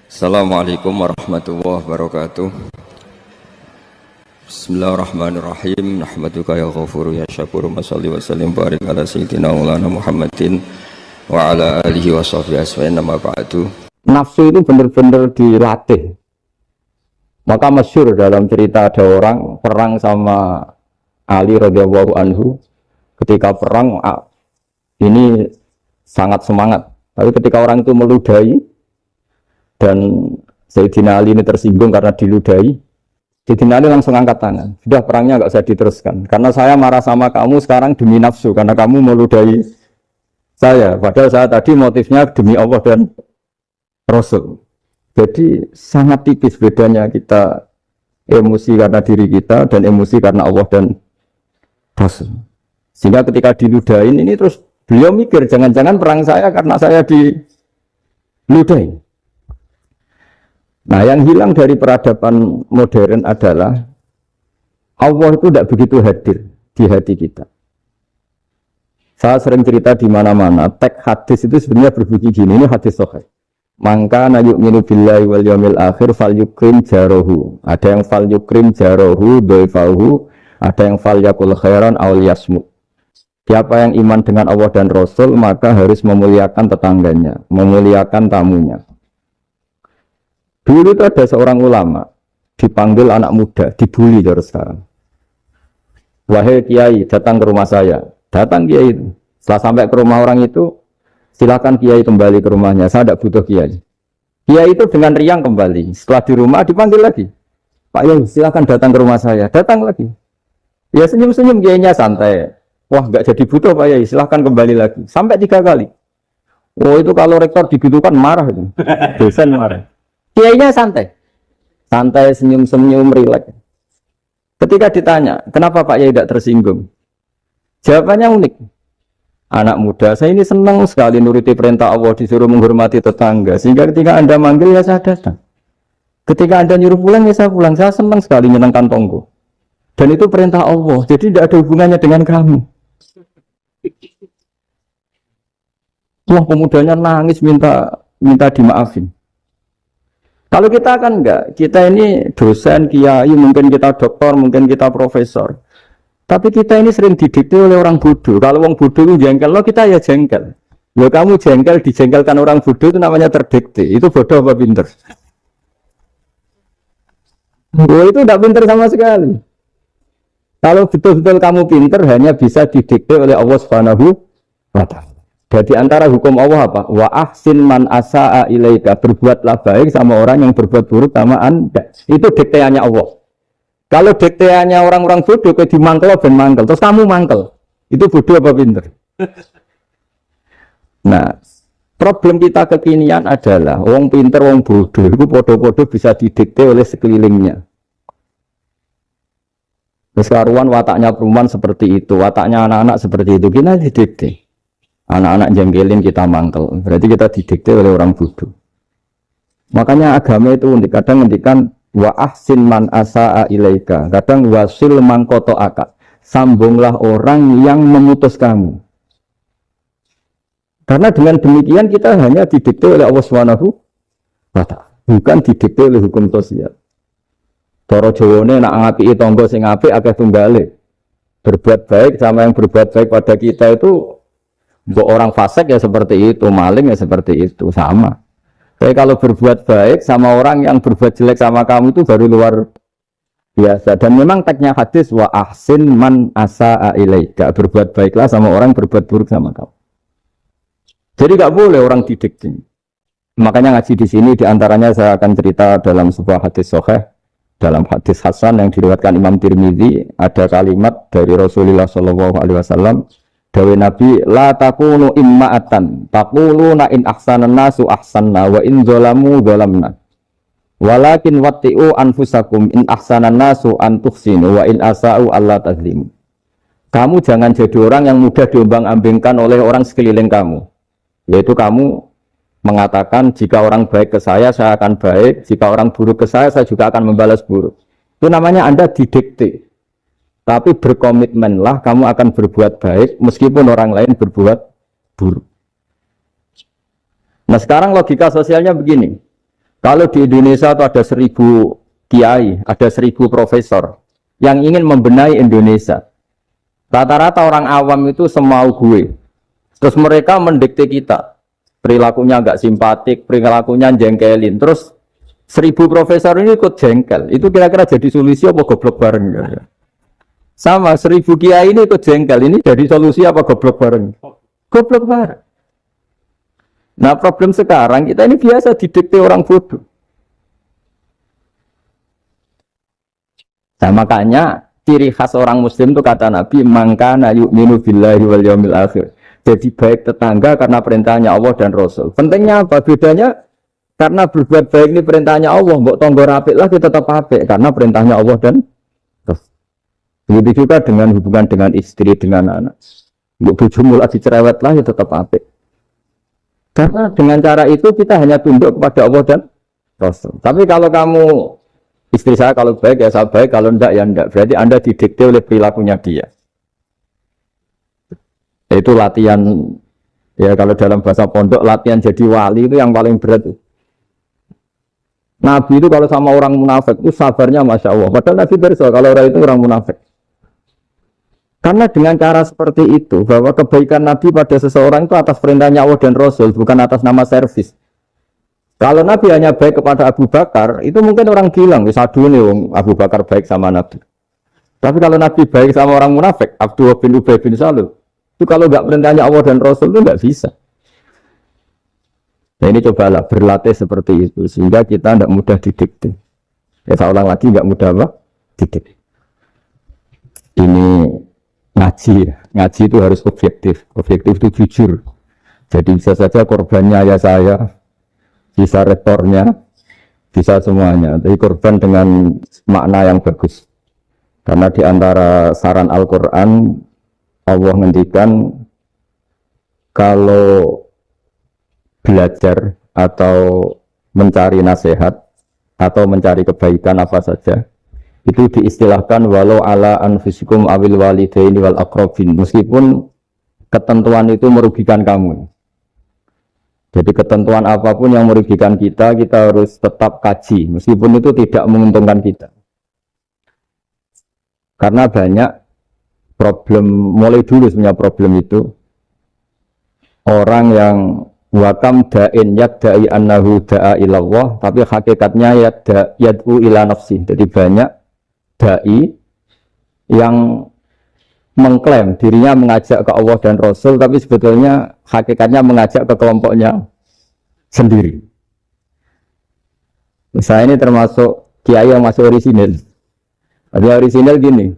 Assalamualaikum warahmatullahi wabarakatuh. Bismillahirrahmanirrahim. Nahmaduka ya ghafuru ya syakuru. Masalli wa sallim barik ala sayyidina maulana Muhammadin wa ala alihi wa sahbihi asma'in nama ba'du. Nafsu itu benar-benar dilatih. Maka masyhur dalam cerita ada orang perang sama Ali radhiyallahu anhu. Ketika perang ini sangat semangat. Tapi ketika orang itu meludahi dan Sayyidina Ali ini tersinggung karena diludahi, Sayyidina Ali langsung angkat tangan. Sudah, perangnya nggak usah diteruskan. Karena saya marah sama kamu sekarang demi nafsu, karena kamu meludahi saya. Padahal saya tadi motifnya demi Allah dan Rasul. Jadi sangat tipis bedanya kita emosi karena diri kita dan emosi karena Allah dan Rasul. Sehingga ketika diludahin ini terus beliau mikir, jangan-jangan perang saya karena saya diludahin. Nah, yang hilang dari peradaban modern adalah Allah itu tidak begitu hadir di hati kita. Saya sering cerita di mana-mana, teks hadis itu sebenarnya berbunyi gini, ini hadis sahih. Mangka na yu'minu billahi wal yaumil akhir fal yukrim jarohu. Ada yang fal yukrim jarohu doifahu, ada yang fal yakul khairan aw yasmut. Siapa yang iman dengan Allah dan Rasul maka harus memuliakan tetangganya, memuliakan tamunya. Dulu itu ada seorang ulama dipanggil anak muda, dibully terus sekarang. Wahai kiai, datang ke rumah saya. Datang kiai itu. Setelah sampai ke rumah orang itu, silakan kiai kembali ke rumahnya. Saya tidak butuh kiai. Kiai itu dengan riang kembali. Setelah di rumah dipanggil lagi. Pak Yai, silakan datang ke rumah saya. Datang lagi. Ya senyum-senyum kiainya santai. Wah, nggak jadi butuh Pak Yai. Silakan kembali lagi. Sampai 3 kali. Oh, itu kalau rektor digitukan marah itu. Dosen marah. Kiainya santai, santai, senyum-senyum, rileks. Ketika ditanya, kenapa Pak Yai tidak tersinggung? Jawabannya unik. Anak muda, saya ini senang sekali nuruti perintah Allah, disuruh menghormati tetangga. Sehingga ketika Anda manggil, ya saya datang. Ketika Anda nyuruh pulang, ya saya pulang. Saya senang sekali nyenangkan tonggo. Dan itu perintah Allah, jadi tidak ada hubungannya dengan kamu. Wah, pemudanya nangis minta dimaafin. Kalau kita kan enggak, kita ini dosen, kiai, mungkin kita doktor, mungkin kita profesor. Tapi kita ini sering didikte oleh orang bodoh. Kalau orang bodoh itu jengkel, lo kita ya jengkel. Lo kamu jengkel, dijengkelkan orang bodoh itu namanya terdikte. Itu bodoh apa pinter? Lo itu tidak pinter sama sekali. Kalau betul-betul kamu pinter, hanya bisa didikte oleh Allah Subhanahu wa Ta'ala. Jadi antara hukum Allah apa? Wa ahsin man asa'a ilaika, berbuatlah baik sama orang yang berbuat buruk sama Anda. Itu dikteannya Allah. Kalau dikteannya orang-orang bodoh kayak dimangkel ben mangkel, terus kamu mangkel. Itu bodoh apa pinter? Nah, problem kita kekinian adalah wong pinter, wong bodoh itu bodoh-bodoh bisa didikte oleh sekelilingnya. Terus karuan wataknya perumahan seperti itu, wataknya anak-anak seperti itu, kita didikte. Anak-anak jengkelin kita mangkel, berarti kita didikte oleh orang bodoh. Makanya agama itu kadang ngendikan wa ahsin man asa'a ilaika, kadang wasil man qata'aka, sambunglah orang yang memutus kamu. Karena dengan demikian kita hanya didikte oleh Allah Subhanahu wa Ta'ala, bukan didikte oleh hukum sosial. Cara Jawane nak ngapiki tangga sing apik akeh tunggale. Berbuat baik sama yang berbuat baik pada kita itu, mbok orang fasik ya seperti itu, maling ya seperti itu, sama. Tapi kalau berbuat baik sama orang yang berbuat jelek sama kamu itu baru luar biasa. Dan memang teksnya hadis wa ahsin man asa'a ilaika, berbuat baiklah sama orang yang berbuat buruk sama kamu. Jadi nggak boleh orang didikte. Makanya ngaji di sini diantaranya saya akan cerita dalam sebuah hadis sahih, dalam hadis hasan yang diriwayatkan Imam Tirmidzi, ada kalimat dari Rasulullah SAW. Dawe Nabi, la takunu imma'atan, taquluna in ahsanan nasu ahsanna, wa in zolamu zolamna. Walakin watti'u anfusakum in ahsanan nasu antuhsinu, wa in asa'u Allah tazlimu. Kamu jangan jadi orang yang mudah diombang-ambingkan oleh orang sekeliling kamu. Yaitu kamu mengatakan, jika orang baik ke saya akan baik, jika orang buruk ke saya juga akan membalas buruk. Itu namanya Anda didikte. Tapi berkomitmenlah kamu akan berbuat baik meskipun orang lain berbuat buruk. Nah sekarang logika sosialnya begini. Kalau di Indonesia itu ada 1000 kiai, ada 1000 profesor yang ingin membenahi Indonesia. Rata-rata orang awam itu semau gue. Terus mereka mendikte kita. Perilakunya agak simpatik, perilakunya jengkelin. Terus 1000 profesor ini ikut jengkel. Itu kira-kira jadi solusi apa goblok bareng? Sama 1000 kiai ini ikut jengkel. Ini jadi solusi apa goblok bareng? Goblok bareng. Nah problem sekarang kita ini biasa didikte orang bodoh. Nah makanya ciri khas orang muslim itu kata Nabi mangkana yu'minu billahi wal yaumil akhir. Jadi baik tetangga karena perintahnya Allah dan Rasul. Pentingnya apa? Bedanya karena berbuat baik ini perintahnya Allah. Mbok tonggo apik lagi tetap apik karena perintahnya Allah dan Rasul. Begitu juga dengan hubungan dengan istri, dengan anak. Mbok bojomu lagi cerewet lagi tetap apik. Karena dengan cara itu kita hanya tunduk kepada Allah dan Rasul. Tapi kalau kamu, istri saya kalau baik ya saya baik, kalau enggak ya enggak. Berarti Anda didikte oleh perilakunya dia. Itu latihan, ya kalau dalam bahasa pondok, latihan jadi wali itu yang paling berat. Nabi itu kalau sama orang munafik itu sabarnya Masya Allah. Padahal Nabi berso kalau orang itu orang munafik. Karena dengan cara seperti itu, bahwa kebaikan Nabi pada seseorang itu atas perintahnya Allah dan Rasul, bukan atas nama servis. Kalau Nabi hanya baik kepada Abu Bakar, itu mungkin orang bilang, sadu nih Abu Bakar baik sama Nabi. Tapi kalau Nabi baik sama orang munafik, Abdullah bin Ubay bin Salul, itu kalau nggak perintahnya Allah dan Rasul itu nggak bisa. Nah ini cobalah berlatih seperti itu, sehingga kita tidak mudah didikte. Ya saya ulang lagi, nggak mudah apa? Didikte. Ini ngaji itu harus objektif itu jujur. Jadi bisa saja korbannya ya saya, bisa rektornya, bisa semuanya. Tapi korban dengan makna yang bagus. Karena di antara saran Al-Quran Allah ngendikan kalau belajar atau mencari nasihat atau mencari kebaikan apa saja itu diistilahkan walau ala anfusikum awil walidaini wal aqrabin, meskipun ketentuan itu merugikan kamu. Jadi ketentuan apapun yang merugikan kita harus tetap kaji meskipun itu tidak menguntungkan kita. Karena banyak problem, mulai dulu sebenarnya problem itu orang yang wakam da'in yadda'i annahu da'a ilallah tapi hakikatnya yad'u ila nafsi. Jadi banyak dai yang mengklaim dirinya mengajak ke Allah dan Rasul tapi sebetulnya hakikatnya mengajak ke kelompoknya sendiri. Saya ini termasuk kiai yang masih orisinil. Jadi orisinil gini,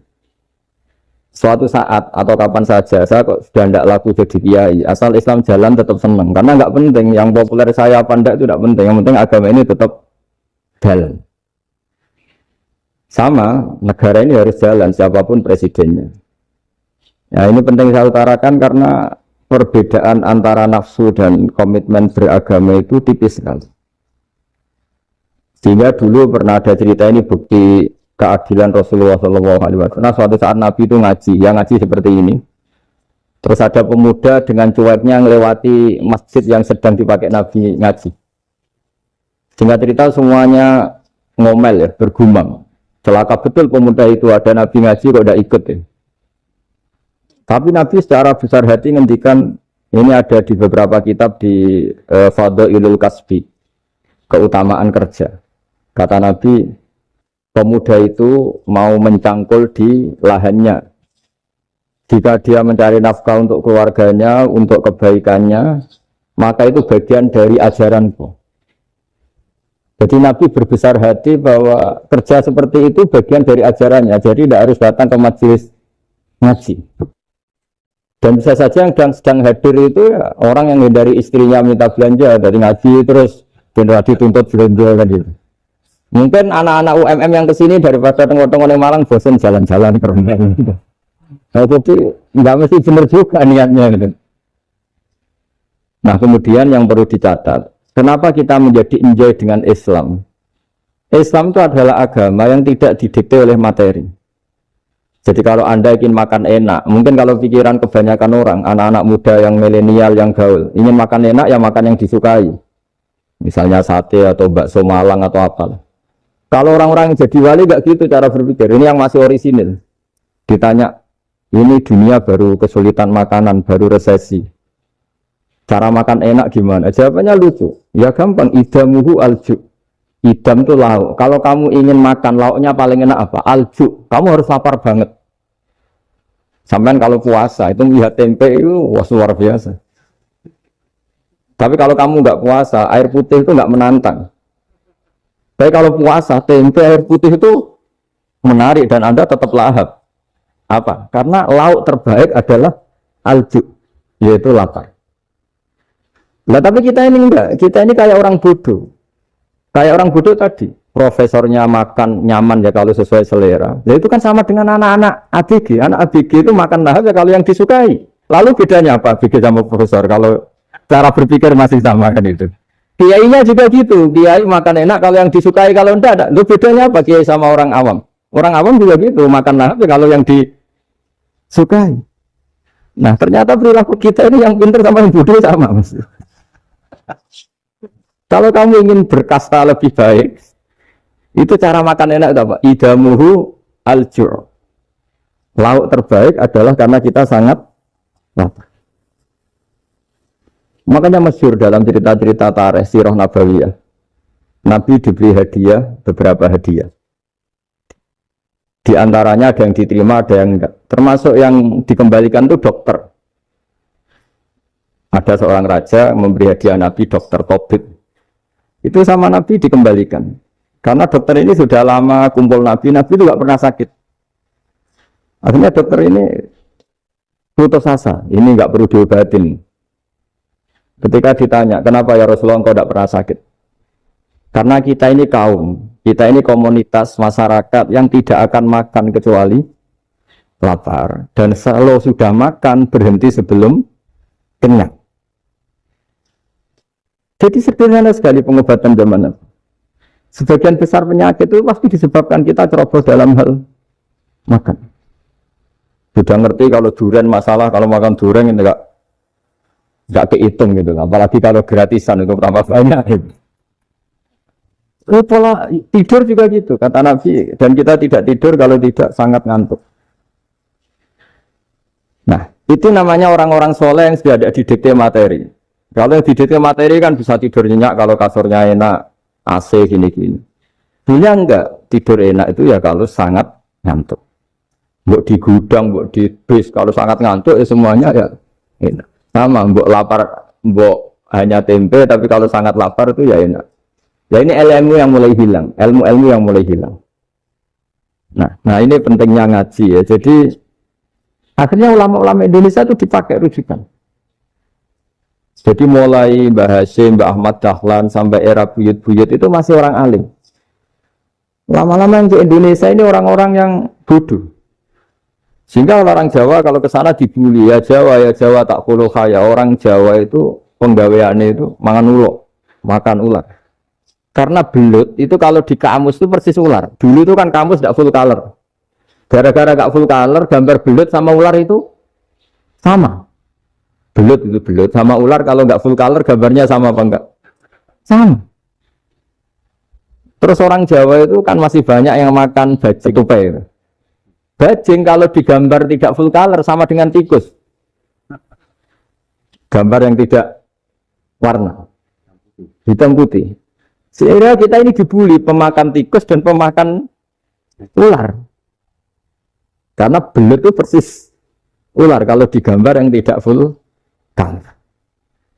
suatu saat atau kapan saja saya kok sudah tidak laku jadi kiai, asal Islam jalan tetap senang, karena nggak penting yang populer saya apa enggak itu tidak penting, yang penting agama ini tetap jalan. Sama, negara ini harus jalan siapapun presidennya. Ya ini penting saya utarakan karena perbedaan antara nafsu dan komitmen beragama itu tipis sekali. Sehingga dulu pernah ada cerita ini bukti keadilan Rasulullah SAW. Nah suatu saat Nabi itu ngaji, yang ngaji seperti ini. Terus ada pemuda dengan cueknya melewati masjid yang sedang dipakai Nabi ngaji. Sehingga cerita semuanya ngomel ya, bergumam. Celaka betul pemuda itu, ada Nabi ngaji kok tidak ikut ya. Tapi Nabi secara besar hati ngendikan, ini ada di beberapa kitab di Fadhailul Kasbi, keutamaan kerja. Kata Nabi, pemuda itu mau mencangkul di lahannya. Jika dia mencari nafkah untuk keluarganya, untuk kebaikannya, maka itu bagian dari ajaranku. Jadi Nabi berbesar hati bahwa kerja seperti itu bagian dari ajarannya. Jadi tidak harus datang ke majelis ngaji. Dan bisa saja yang sedang hadir itu ya, orang yang dari istrinya minta belanja dari ngaji terus benar dituntut belanja gitu. Mungkin anak-anak UMM yang kesini daripada tengok-tengok yang Malang bosan jalan-jalan ke rumah. Nah, jadi nggak mesti benar juga niatnya gitu. Nah kemudian yang perlu dicatat, kenapa kita menjadi enjoy dengan Islam? Islam itu adalah agama yang tidak didikte oleh materi. Jadi kalau Anda ingin makan enak, mungkin kalau pikiran kebanyakan orang, anak-anak muda yang milenial, yang gaul, ingin makan enak, ya makan yang disukai. Misalnya sate atau bakso Malang atau apa. Kalau orang-orang yang jadi wali nggak gitu cara berpikir. Ini yang masih orisinil. Ditanya, ini dunia baru kesulitan makanan, baru resesi. Cara makan enak gimana? Jawabannya lucu. Ya gampang, idamuhu alju. Idam itu lauk. Kalau kamu ingin makan lauknya paling enak apa? Alju. Kamu harus lapar banget. Sampai kalau puasa itu melihat tempe itu wah, luar biasa. Tapi kalau kamu nggak puasa, air putih itu nggak menantang. Tapi kalau puasa, tempe air putih itu menarik dan Anda tetap lahap. Apa? Karena lauk terbaik adalah alju, yaitu lapar. Nah tapi kita ini enggak, kita ini kayak orang bodoh. Kayak orang bodoh tadi, profesornya makan nyaman ya kalau sesuai selera. Ya itu kan sama dengan anak-anak ABG. Anak ABG itu makan lahap ya kalau yang disukai. Lalu bedanya apa ABG sama profesor? Kalau cara berpikir masih sama kan itu. Kiainya juga gitu. Kiai makan enak kalau yang disukai, kalau enggak ada. Lu bedanya apa kiai sama orang awam? Orang awam juga gitu, makan lahap ya kalau yang disukai. Nah, ternyata perilaku kita ini yang pintar sama yang bodoh sama, Mas. Kalau kamu ingin berkasta lebih baik, itu cara makan enak itu apa? Idamuhu al-jur. Lauk terbaik adalah karena kita sangat lapar. Makanya masyhur dalam cerita-cerita tarikh sirah nabawiyah. Nabi diberi hadiah, beberapa hadiah. Di antaranya ada yang diterima, ada yang enggak. Termasuk yang dikembalikan itu dokter. Ada seorang raja memberi hadiah Nabi dokter Tobit. Itu sama Nabi dikembalikan. Karena dokter ini sudah lama kumpul Nabi itu enggak pernah sakit. Akhirnya dokter ini putus asa, ini enggak perlu diobatin. Ketika ditanya, kenapa ya Rasulullah engkau tidak pernah sakit? Karena kita ini kaum, kita ini komunitas masyarakat yang tidak akan makan kecuali lapar. Dan kalau sudah makan, berhenti sebelum kenyang. Jadi sederhana sekali pengobatan zaman itu. Sebagian besar penyakit itu pasti disebabkan kita ceroboh dalam hal makan. Sudah ngerti kalau durian masalah, kalau makan durian ini enggak kehitung gitu, apalagi kalau gratisan itu berapa banyak gitu. Pola tidur juga gitu, kata Nabi, dan kita tidak tidur kalau tidak sangat ngantuk. Nah, itu namanya orang-orang soleh yang sudah ada didikte materi. Kalau yang didikte materi kan bisa tidur nyenyak kalau kasurnya enak, AC gini-gini. Dunia enggak, tidur enak itu ya kalau sangat ngantuk. Mbok di gudang, mbok di bis, kalau sangat ngantuk ya semuanya ya enak. Sama, mbok lapar, mbok hanya tempe, tapi kalau sangat lapar itu ya enak. Ya ini ilmu yang mulai hilang, ilmu-ilmu yang mulai hilang. Nah ini pentingnya ngaji ya. Jadi akhirnya ulama-ulama Indonesia itu dipakai rujukan. Jadi mulai Mbah Hasyim, Mbah Ahmad Dahlan sampai era buyut-buyut itu masih orang alim. Lama-lama yang di Indonesia ini orang-orang yang bodoh. Sehingga orang Jawa kalau ke sana dibully, ya Jawa tak kuluh kaya. Orang Jawa itu penggaweannya itu makan ular. Karena belut itu kalau di kamus itu persis ular. Dulu itu kan kamus tidak full color. Gara-gara gak full color, gambar belut sama ular itu sama. Belut itu belut sama ular kalau nggak full color gambarnya sama apa enggak? Sama. Terus orang Jawa itu kan masih banyak yang makan bajing tupai. Bajing kalau digambar tidak full color sama dengan tikus. Gambar yang tidak warna hitam putih. Sehingga kita ini dibully pemakan tikus dan pemakan ular. Karena belut itu persis ular kalau digambar yang tidak full color.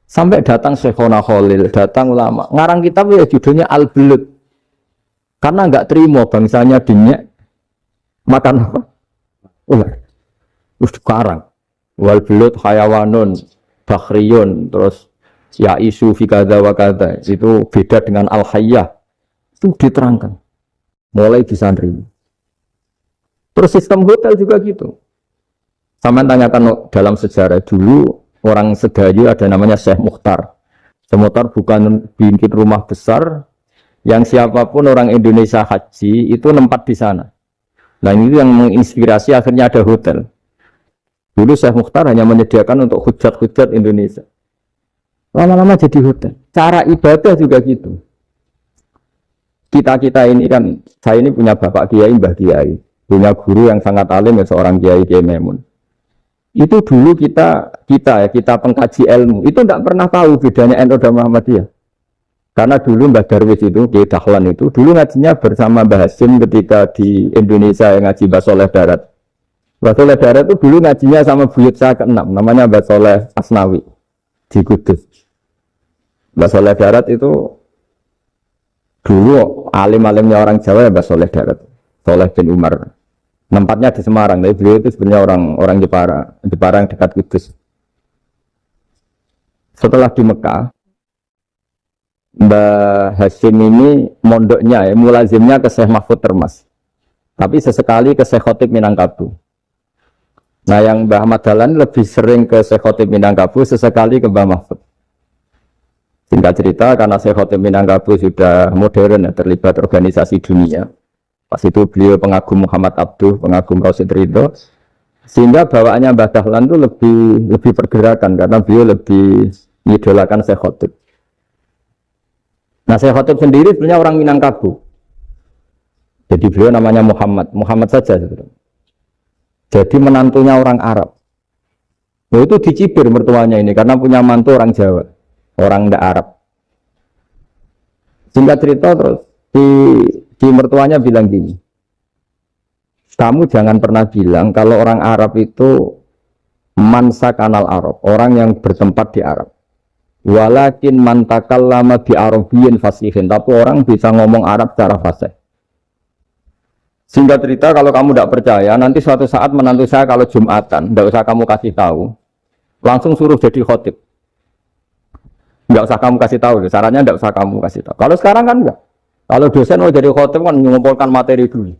Sampai datang Syekhona Khalil, datang ulama. Ngarang kitab ya judulnya Al-Belut. Karena enggak terima bangsanya dinyak makan apa? Ular. Terus dikarang. Wal belut hayawanun bakhriyun, terus ya isu fi kadza wa kadza. Itu beda dengan al-hayyah. Itu diterangkan. Mulai disandri. Terus sistem hotel juga gitu. Sama tanyakan dalam sejarah dulu orang Sedayu ada namanya Syekh Mukhtar. Syekh Mukhtar bukan bikin rumah besar yang siapapun orang Indonesia haji itu nempat di sana. Nah ini yang menginspirasi akhirnya ada hotel. Dulu Syekh Mukhtar hanya menyediakan untuk hujat-hujat Indonesia. Lama-lama jadi hotel. Cara ibadah juga gitu. Kita ini kan, saya ini punya bapak kiai, mbah kiai, punya guru yang sangat alim ya seorang kiai Kiai Maimun. Itu dulu kita pengkaji ilmu, itu tidak pernah tahu bedanya NU dan Muhammadiyah. Karena dulu Mbah Darwis itu, Kiai Dahlan itu, dulu ngajinya bersama Mbah Hasim ketika di Indonesia yang ngaji Mbah Soleh Darat. Mbah Soleh Darat itu dulu ngajinya sama buyut saya ke-6, namanya Mbah Soleh Asnawi di Kudus. Mbah Soleh Darat itu dulu alim-alimnya orang Jawa ya Mbah Soleh Darat, Soleh bin Umar. Tempatnya di Semarang, tapi beliau itu sebenarnya orang Jepara yang dekat Kudus. Setelah di Mekah, Mbah Hasim ini mondoknya ya, mulazimnya ke Syekh Mahfud Termas. Tapi sesekali ke Syekh Khotib Minangkabau. Nah yang Mbah Ahmad Dahlan lebih sering ke Syekh Khotib Minangkabau, sesekali ke Mbah Mahfud. Singkat cerita, karena Syekh Khotib Minangkabau sudah modern ya, terlibat organisasi dunia. Pas itu beliau pengagum Muhammad Abduh, pengagum Rasid Ridho. Sehingga bawaannya Mbah Dahlan itu lebih pergerakan, karena beliau lebih mengidolakan Syekh Khotib. Nah, Syekh Khotib sendiri sebenarnya orang Minangkabau. Jadi beliau namanya Muhammad saja sebenarnya. Jadi menantunya orang Arab. Nah, itu dicibir mertuanya ini karena punya mantu orang Jawa, orang ndak Arab. Singkat cerita terus di mertuanya bilang gini, kamu jangan pernah bilang kalau orang Arab itu mansa kanal Arab, orang yang bertempat di Arab. Walakin mantakallama bi arabiyyin fasihin, tapi orang bisa ngomong Arab secara fasih. Singkat cerita, kalau kamu tidak percaya, nanti suatu saat menantu saya kalau Jumatan, tidak usah kamu kasih tahu, langsung suruh jadi khotib. Tidak usah kamu kasih tahu, sarannya tidak usah kamu kasih tahu. Kalau sekarang kan enggak. Kalau dosen mau jadi khotib kan mengumpulkan materi dulu.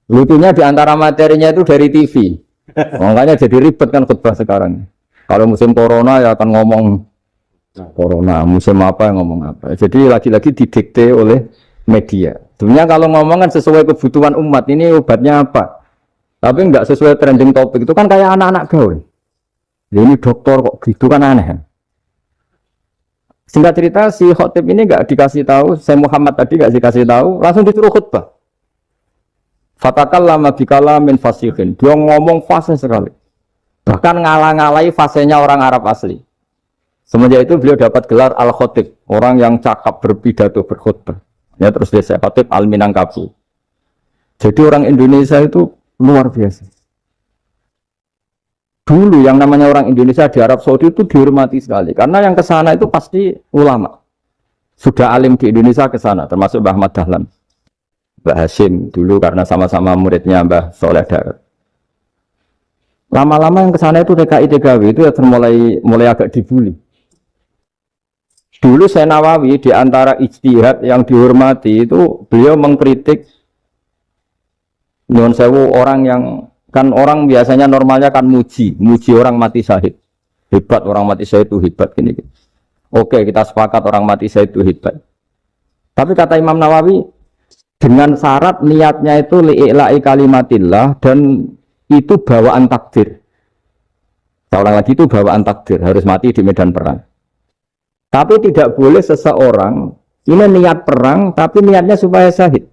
Lucunya di antara materinya itu dari TV. Makanya jadi ribet kan khutbah sekarang. Kalau musim corona ya akan ngomong corona, musim apa yang ngomong apa. Jadi lagi-lagi didikte oleh media. Sebenarnya kalau ngomong kan sesuai kebutuhan umat, ini obatnya apa. Tapi enggak sesuai trending topik, itu kan kayak anak-anak gaul. Ini dokter kok gitu kan aneh. Singkat cerita si khotib ini enggak dikasih tahu, saya Muhammad tadi enggak dikasih tahu, langsung disuruh khutbah. Fatakallama bikalamin fasihin. Dia ngomong fasih sekali. Bahkan ngalah-ngalahi fasihnya orang Arab asli. Semenjak itu beliau dapat gelar Al-Khotib, orang yang cakap berpidato berkhutbah. Ya terus dia Khotib Al-Minangkabau. Jadi orang Indonesia itu luar biasa. Dulu yang namanya orang Indonesia di Arab Saudi itu dihormati sekali, karena yang ke sana itu pasti ulama. Sudah alim di Indonesia ke sana, termasuk Mbah Ahmad Dahlan, Mbah Hasim dulu karena sama-sama muridnya Mbah Soleh Darat. Lama-lama yang ke sana itu TKI TKW itu ya mulai agak dibully. Dulu Syekh Nawawi di antara ijtihad yang dihormati itu beliau mengkritik nyuwun sewu orang yang kan orang biasanya normalnya kan muji orang mati syahid. Hebat orang mati syahid itu hebat gini. Oke, kita sepakat orang mati syahid itu hebat. Tapi kata Imam Nawawi dengan syarat niatnya itu li'ila'i kalimatillah dan itu bawaan takdir. Seorang lagi itu bawaan takdir, harus mati di medan perang. Tapi tidak boleh seseorang ini niat perang, tapi niatnya supaya syahid.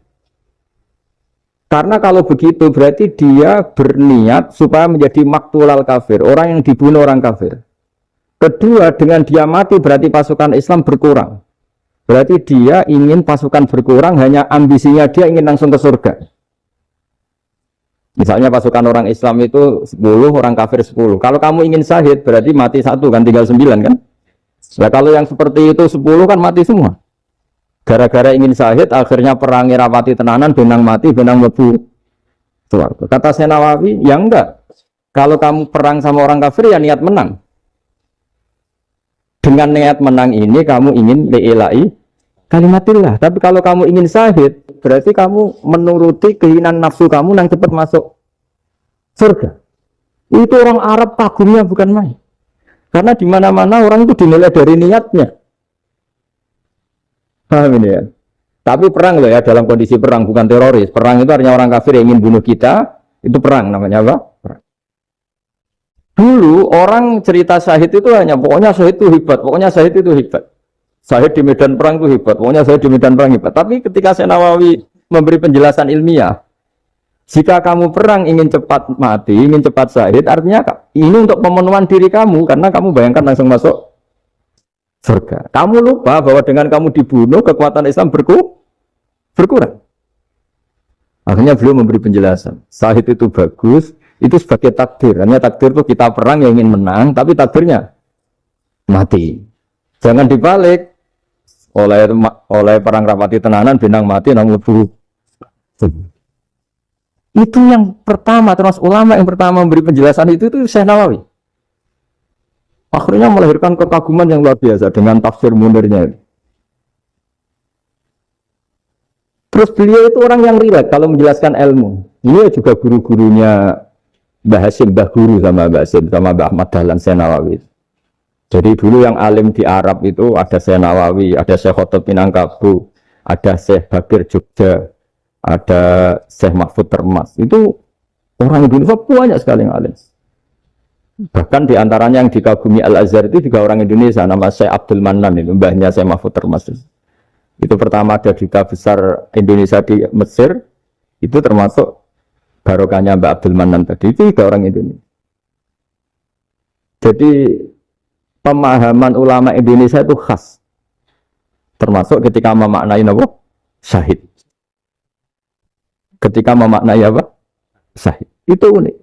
Karena kalau begitu berarti dia berniat supaya menjadi maktulal kafir, orang yang dibunuh orang kafir. Kedua, dengan dia mati berarti pasukan Islam berkurang. Berarti dia ingin pasukan berkurang, hanya ambisinya dia ingin langsung ke surga. Misalnya pasukan orang Islam itu 10, orang kafir 10. Kalau kamu ingin syahid berarti mati 1 kan, tinggal 9 kan. Nah kalau yang seperti itu 10 kan mati semua. Gara-gara ingin syahid akhirnya perang rapati tenanan, benang mati, benang mlebu swarga. Kata Syekh Nawawi, ya enggak. Kalau kamu perang sama orang kafir ya niat menang. Dengan niat menang ini kamu ingin li'ila'i kalimatillah. Tapi kalau kamu ingin syahid berarti kamu menuruti keinginan nafsu kamu yang cepat masuk surga. Itu orang Arab kagumnya bukan main. Karena di mana-mana orang itu dinilai dari niatnya. Paham ini ya? Tapi perang loh ya, dalam kondisi perang, bukan teroris. Perang itu artinya orang kafir yang ingin bunuh kita, itu perang namanya apa? Perang. Dulu orang cerita syahid itu hanya pokoknya syahid itu hebat, pokoknya syahid itu hebat. Syahid di medan perang itu hebat, pokoknya syahid di medan perang hebat. Tapi ketika Syekh Nawawi memberi penjelasan ilmiah, jika kamu perang ingin cepat mati, ingin cepat syahid, artinya ini untuk pemenuhan diri kamu, karena kamu bayangkan langsung masuk surga. Kamu lupa bahwa dengan kamu dibunuh, kekuatan Islam berkurang. Akhirnya beliau memberi penjelasan. Syahid itu bagus, itu sebagai takdir. Hanya takdir itu kita perang yang ingin menang, tapi takdirnya mati. Jangan dibalik. Oleh perang rapati tenanan, bintang mati, namun buruk. Itu yang pertama, termasuk ulama yang pertama memberi penjelasan itu Syekh Nawawi. Akhirnya melahirkan kekaguman yang luar biasa dengan tafsir Munirnya. Terus beliau itu orang yang rileks kalau menjelaskan ilmu. Ini juga guru-gurunya Mbah Hasyim, Mbah Guru sama Mbah Hasyim, sama Mbah Ahmad Dahlan Syekh Nawawi. Jadi dulu yang alim di Arab itu ada Syekh Nawawi, ada Syekh Khotot Minangkabau, ada Syekh Bakir Jogja, ada Syekh Mahfud Termas. Itu orang Indonesia banyak sekali yang alim. Bahkan diantaranya yang dikagumi Al-Azhar itu juga orang Indonesia, nama Syekh Abdul Manan, itu mbahnya Syekh Mahfud Termas. Itu pertama ada duta besar Indonesia di Mesir, itu termasuk barokahnya Mbak Abdul Manan tadi, itu juga orang Indonesia. Jadi pemahaman ulama Indonesia itu khas, termasuk ketika memaknai apa? Syahid. Ketika memaknai apa? Syahid. Itu unik.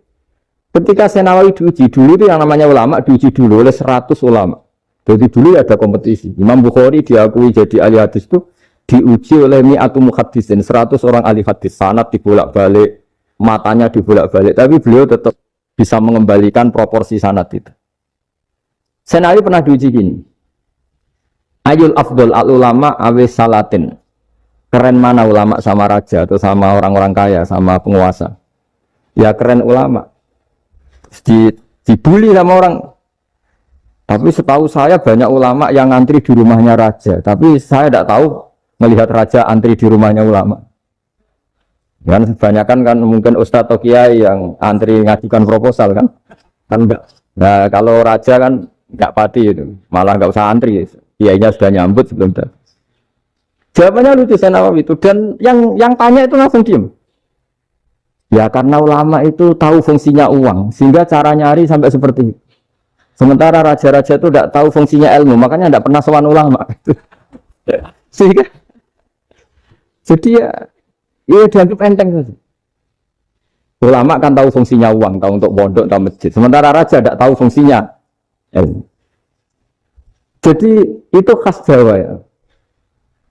Ketika Syekh Nawawi diuji dulu itu yang namanya ulama diuji dulu oleh 100 ulama. Jadi dulu ada kompetisi. Imam Bukhari diakui jadi ahli hadis itu diuji oleh mi'atu muhaddisin, 100 orang ahli hadis, sanad dibolak-balik, matanya dibolak-balik, tapi beliau tetap bisa mengembalikan proporsi sanad itu. Syekh Nawawi pernah diuji gini. Ayul afdol al ulama awis salatin. Keren mana ulama sama raja atau sama orang-orang kaya, sama penguasa? Ya keren ulama. Dibully sama orang. Tapi setahu saya banyak ulama yang antri di rumahnya raja. Tapi saya tidak tahu melihat raja antri di rumahnya ulama. Kan kebanyakan kan mungkin ustadz atau kiai yang antri ngajukan proposal kan enggak. Nah kalau raja kan enggak pati itu, malah enggak usah antri. Kiainya sudah nyambut sebelum datang. Jawabannya lucu Syekh Nawawi itu, dan yang tanya itu langsung diem. Ya karena ulama itu tahu fungsinya uang, sehingga cara nyari sampai seperti itu. Sementara raja-raja itu tidak tahu fungsinya ilmu, makanya tidak pernah sowan ulama. Sehingga, jadi ya dianggap enteng saja. Ulama kan tahu fungsinya uang, tahu untuk pondok, tahu masjid. Sementara raja tidak tahu fungsinya ilmu. Jadi itu khas Jawa ya.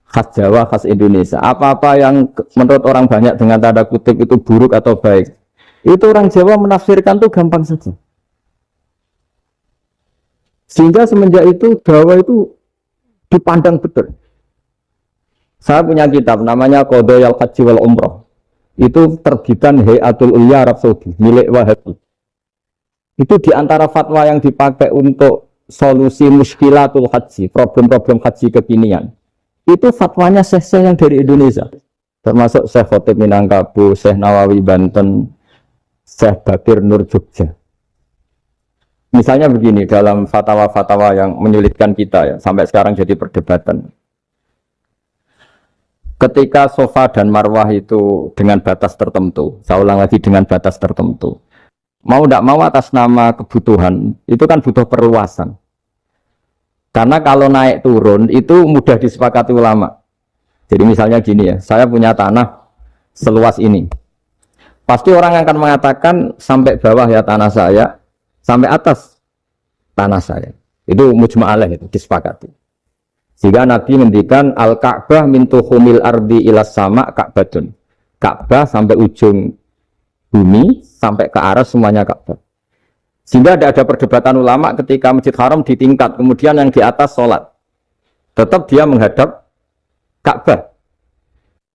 Khas Jawa, khas Indonesia. Apa-apa yang menurut orang banyak dengan tanda kutip itu buruk atau baik, itu orang Jawa menafsirkan itu gampang saja. Sehingga semenjak itu Jawa itu dipandang betul. Saya punya kitab namanya Qadhayal Haji wal Umrah. Itu terbitan Hayatul Ulya Arab Saudi, milik Wahabi. Itu diantara fatwa yang dipakai untuk solusi muskilatul haji, problem-problem haji kekinian. Itu fatwanya syekh-syekh yang dari Indonesia, termasuk Syekh Khotot Minangkabau, Syekh Nawawi Banten, Syekh Bakir Nur Jogja. Misalnya begini, dalam fatwa-fatwa yang menyulitkan kita ya, sampai sekarang jadi perdebatan. Ketika sofa dan marwah itu dengan batas tertentu, saya ulang lagi dengan batas tertentu, mau tidak mau atas nama kebutuhan, itu kan butuh perluasan. Karena kalau naik turun itu mudah disepakati ulama. Jadi misalnya gini ya, saya punya tanah seluas ini. Pasti orang akan mengatakan sampai bawah ya tanah saya, sampai atas tanah saya. Itu mujma'alah, itu disepakati. Sehingga Nabi ngendikan al-Ka'bah min tuhumil ardi ilas sama Ka'batun. Ka'bah sampai ujung bumi, sampai ke arah semuanya Ka'bah. Sehingga tidak ada perdebatan ulama ketika Masjid Haram di tingkat, kemudian yang di atas sholat. Tetap dia menghadap Ka'bah.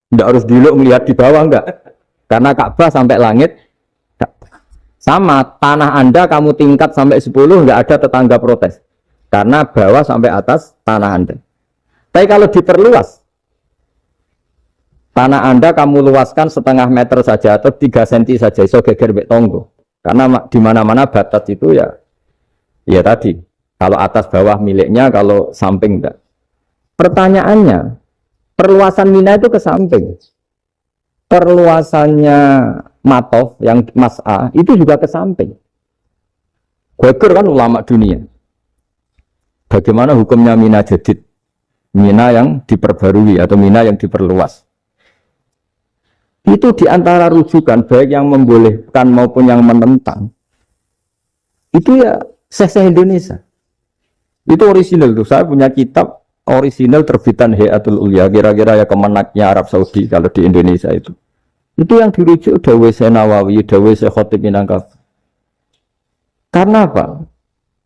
Tidak harus dulu melihat di bawah, enggak. Karena Ka'bah sampai langit, sama tanah Anda kamu tingkat sampai 10, enggak ada tetangga protes. Karena bawah sampai atas tanah Anda. Tapi kalau diperluas, tanah Anda kamu luaskan setengah meter saja atau 3 cm saja, iso geger mbek tonggo. Karena di mana-mana batas itu ya Ya tadi, kalau atas bawah miliknya, kalau samping enggak. Pertanyaannya, perluasan Mina itu ke samping. Perluasannya Matof yang Mas'ah itu juga ke samping. Quaker kan ulama dunia. Bagaimana hukumnya Mina Jadid? Mina yang diperbarui atau Mina yang diperluas. Itu diantara rujukan baik yang membolehkan maupun yang menentang. Itu ya Syekh Indonesia. Itu orisinal tuh. Saya punya kitab orisinal terbitan Hayatul Ulya, kira-kira ya kemenaknya Arab Saudi kalau di Indonesia itu. Itu yang dirujuk Dawe Syekh Nawawi, Dawe Syekh Khatib Minangkab. Karena apa?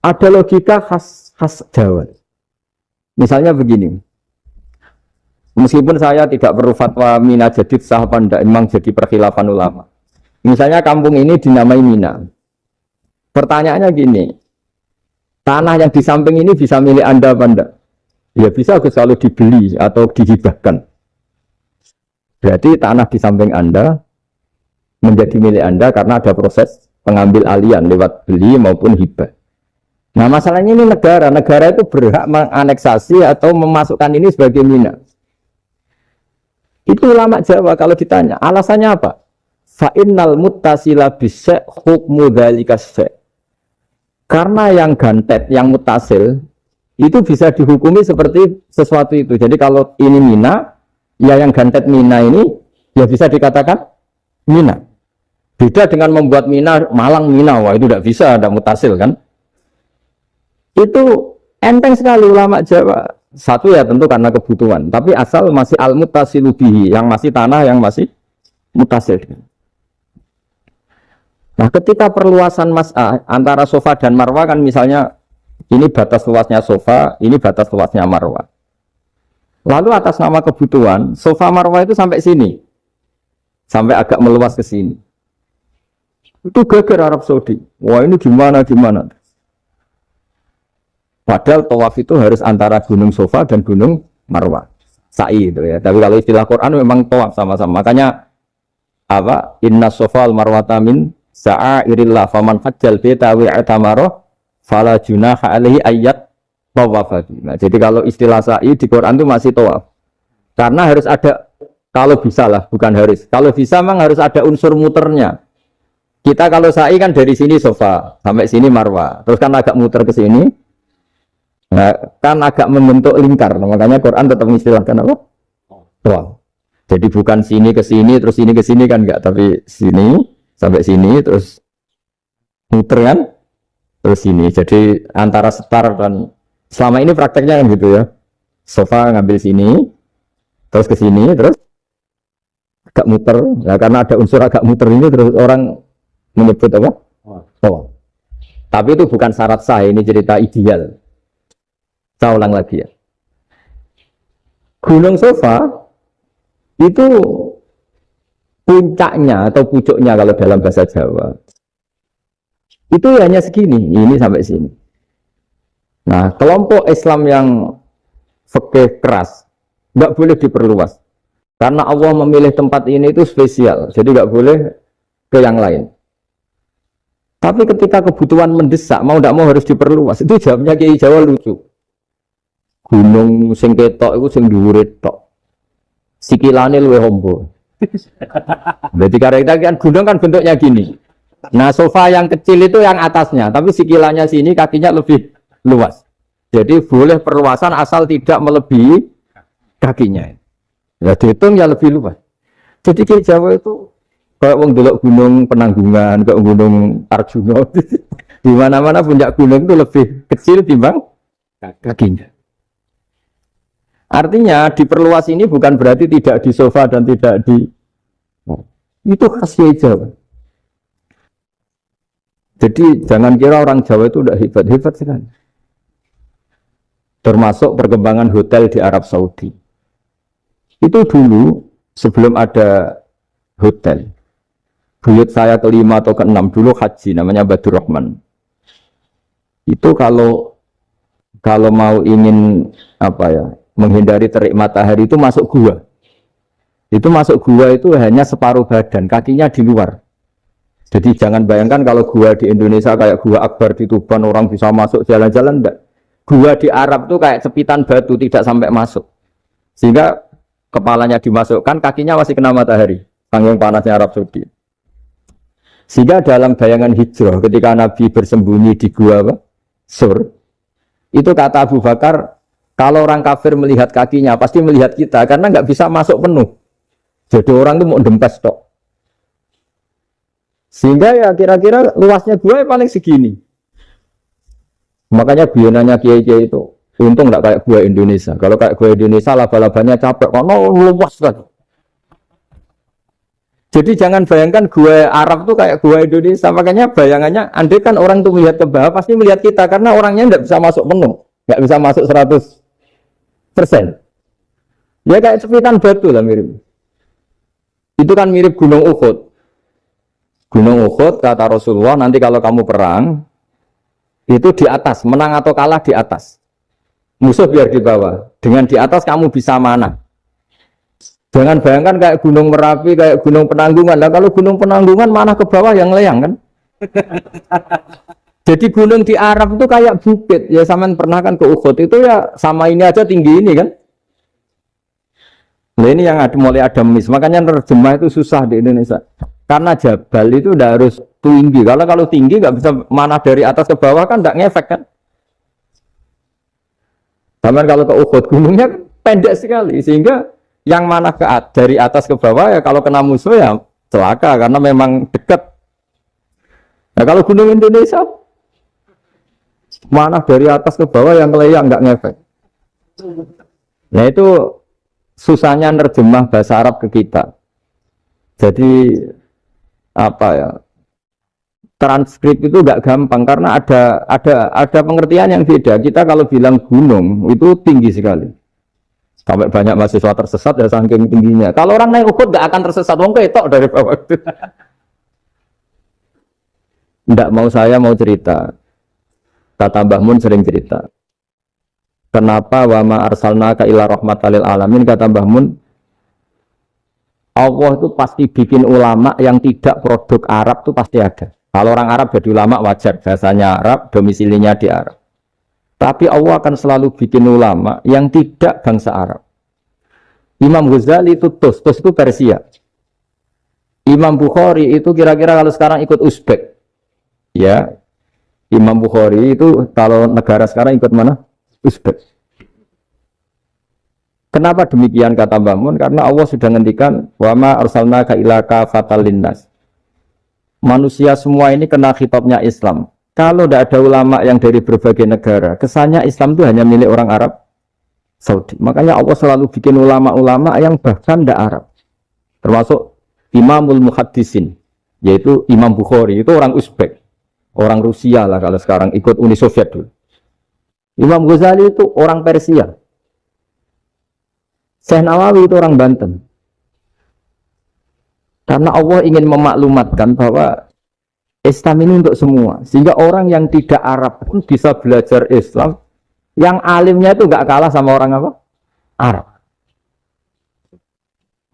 Ada logika khas Jawa. Misalnya begini. Meskipun saya tidak perlu fatwa Mina Jadid sah apa enggak, memang jadi perkhilafan ulama. Misalnya kampung ini dinamai Mina. Pertanyaannya gini. Tanah yang di samping ini bisa milik Anda apa enggak? Ya bisa kalau dibeli atau dihibahkan. Berarti tanah di samping Anda menjadi milik Anda karena ada proses pengambil alian lewat beli maupun hibah. Nah masalahnya ini negara itu berhak menganeksasi atau memasukkan ini sebagai Mina. Itu ulama Jawa kalau ditanya, alasannya apa? Fa'innal muttasila bisyai' hukmu dzalika syai'. Karena yang gantet, yang mutasil itu bisa dihukumi seperti sesuatu itu. Jadi kalau ini Mina, ya yang gantet Mina ini ya bisa dikatakan Mina. Beda dengan membuat Mina, Malang Mina, wah itu tidak bisa, ada mutasil kan. Itu enteng sekali ulama Jawa. Satu ya tentu karena kebutuhan, tapi asal masih al-muttasilu bihi, yang masih tanah yang masih mutasil. Nah ketika perluasan mas'ah antara sofa dan marwah kan misalnya ini batas luasnya sofa, ini batas luasnya marwah. Lalu atas nama kebutuhan, sofa marwah itu sampai sini. Sampai agak meluas ke sini. Itu geger Arab Saudi. Wah ini gimana? Padahal tawaf itu harus antara gunung sofa dan gunung marwah. Sa'i itu ya. Tapi kalau istilah Quran memang tawaf sama-sama. Makanya apa? Inna sofa al-marwata min sa'airillah faman hajjal bita wi'atamaro fala junaha alaihi ayat tawafati. Nah, jadi kalau istilah sa'i di Quran itu masih tawaf. Karena harus ada, kalau bisa lah, bukan harus. Kalau bisa memang harus ada unsur muternya. Kita kalau sa'i kan dari sini sofa sampai sini marwah. Terus kan agak muter ke sini. Nah, kan agak membentuk lingkar. Nah, makanya Quran tetap mengistilahkan apa? Tawaf. Jadi bukan sini ke sini terus sini ke sini kan enggak, tapi sini sampai sini terus muter kan? Terus sini. Jadi antara setar dan selama ini prakteknya kan gitu ya. Sofa ngambil sini, terus ke sini, terus agak muter. Nah, karena ada unsur agak muter ini terus orang menyebut apa? Oh. Tapi itu bukan syarat sah, ini cerita ideal. Saya ulang lagi ya. Gunung Sofa itu puncaknya atau pucuknya kalau dalam bahasa Jawa itu hanya segini, ini sampai sini. Nah, kelompok Islam yang fikih keras nggak boleh diperluas karena Allah memilih tempat ini itu spesial, jadi nggak boleh ke yang lain. Tapi ketika kebutuhan mendesak, mau tidak mau harus diperluas. Itu jawabnya Kiai Jawa lucu. Gunung sing ketok itu sing dhuwure tok. Sikilane luwih ombo. Berarti karena kan gunung kan bentuknya gini. Nah, sofa yang kecil itu yang atasnya, tapi sikilannya sini kakinya lebih luas. Jadi boleh perluasan asal tidak melebihi kakinya. Ya dihitung ya lebih luas. Jadi Kiai Jawa itu kayak wong delok gunung Penanggungan, kayak gunung Arjuna. Di mana-mana puncak gunung itu lebih kecil timbang kakinya. Artinya diperluas ini bukan berarti tidak di sofa dan tidak di itu khas Jawa. Jadi jangan kira orang Jawa itu udah hebat sekali. Termasuk perkembangan hotel di Arab Saudi. Itu dulu sebelum ada hotel. Buyut saya kelima atau keenam dulu haji namanya Badur Rahman. Itu kalau mau ingin apa ya? Menghindari terik matahari itu masuk gua. Itu masuk gua itu hanya separuh badan, kakinya di luar. Jadi jangan bayangkan kalau gua di Indonesia kayak gua Akbar di Tuban orang bisa masuk jalan-jalan, enggak. Gua di Arab tuh kayak cepitan batu tidak sampai masuk. Sehingga kepalanya dimasukkan, kakinya masih kena matahari. Saking panasnya Arab Saudi. Sehingga dalam bayangan hijrah ketika Nabi bersembunyi di gua Sur, itu kata Abu Bakar, kalau orang kafir melihat kakinya pasti melihat kita karena nggak bisa masuk penuh. Jadi orang itu mau dempes tok. Sehingga ya kira-kira luasnya gua paling segini. Makanya bionanya kiai-kiai itu untung nggak kayak gua Indonesia. Kalau kayak gua Indonesia laba-labanya capek, karena luas kan. Jadi jangan bayangkan gua Arab tuh kayak gua Indonesia. Makanya bayangannya, andai kan orang tuh melihat ke bawah pasti melihat kita karena orangnya nggak bisa masuk penuh, nggak bisa masuk 100%. Ya kayak cepitan batu lah mirip. Itu kan mirip Gunung Uhud. Gunung Uhud kata Rasulullah, nanti kalau kamu perang itu di atas, menang atau kalah di atas, musuh biar di bawah. Dengan di atas kamu bisa mana? Jangan bayangkan kayak Gunung Merapi, kayak Gunung Penanggungan. Nah, kalau Gunung Penanggungan mana ke bawah yang layang kan? Jadi gunung di Arab itu kayak bukit. Ya sampean pernah kan ke Uhud itu ya sama ini aja tinggi ini kan? Nah ini yang mulai ada miss. Makanya nerjemah itu susah di Indonesia. Karena jabal itu udah harus tinggi. Kalau tinggi nggak bisa mana dari atas ke bawah kan nggak ngefek kan? Sama kalau ke Uhud gunungnya pendek sekali sehingga yang mana dari atas ke bawah ya kalau kena musuh ya celaka karena memang dekat. Nah kalau gunung Indonesia mana dari atas ke bawah yang layang nggak ngefek. Nah itu susahnya nerjemah bahasa Arab ke kita. Jadi apa ya, transkrip itu nggak gampang karena ada pengertian yang beda. Kita kalau bilang gunung itu tinggi sekali sampai banyak mahasiswa tersesat ya saking tingginya. Kalau orang naik Uhud nggak akan tersesat, wong ketok dari bawah itu. Nggak mau saya mau cerita, kata Mbah Mun sering cerita kenapa wama arsalnaka ila rahmatal lil alamin, kata Mbah Mun, Allah itu pasti bikin ulama yang tidak produk Arab itu pasti ada. Kalau orang Arab jadi ulama wajar, bahasanya Arab, domisilinya di Arab. Tapi Allah akan selalu bikin ulama yang tidak bangsa Arab. Imam Ghazali itu Tus itu Persia. Imam Bukhari itu kira-kira kalau sekarang ikut Uzbek. Ya, Imam Bukhari itu kalau negara sekarang ikut mana? Uzbek. Kenapa demikian kata Mbah Mun? Karena Allah sudah ngendikan wama arsalnaka illa kafatan linnas. Manusia semua ini kena khitabnya Islam. Kalau tidak ada ulama yang dari berbagai negara, kesannya Islam itu hanya milik orang Arab Saudi. Makanya Allah selalu bikin ulama-ulama yang bahkan tidak Arab. Termasuk Imamul Muhaddisin, yaitu Imam Bukhari, itu orang Uzbek. Orang Rusia lah kalau sekarang ikut Uni Soviet dulu. Imam Ghazali itu orang Persia. Syekh Nawawi itu orang Banten. Karena Allah ingin memaklumatkan bahwa Islam ini untuk semua. Sehingga orang yang tidak Arab pun bisa belajar Islam. Yang alimnya itu nggak kalah sama orang apa? Arab.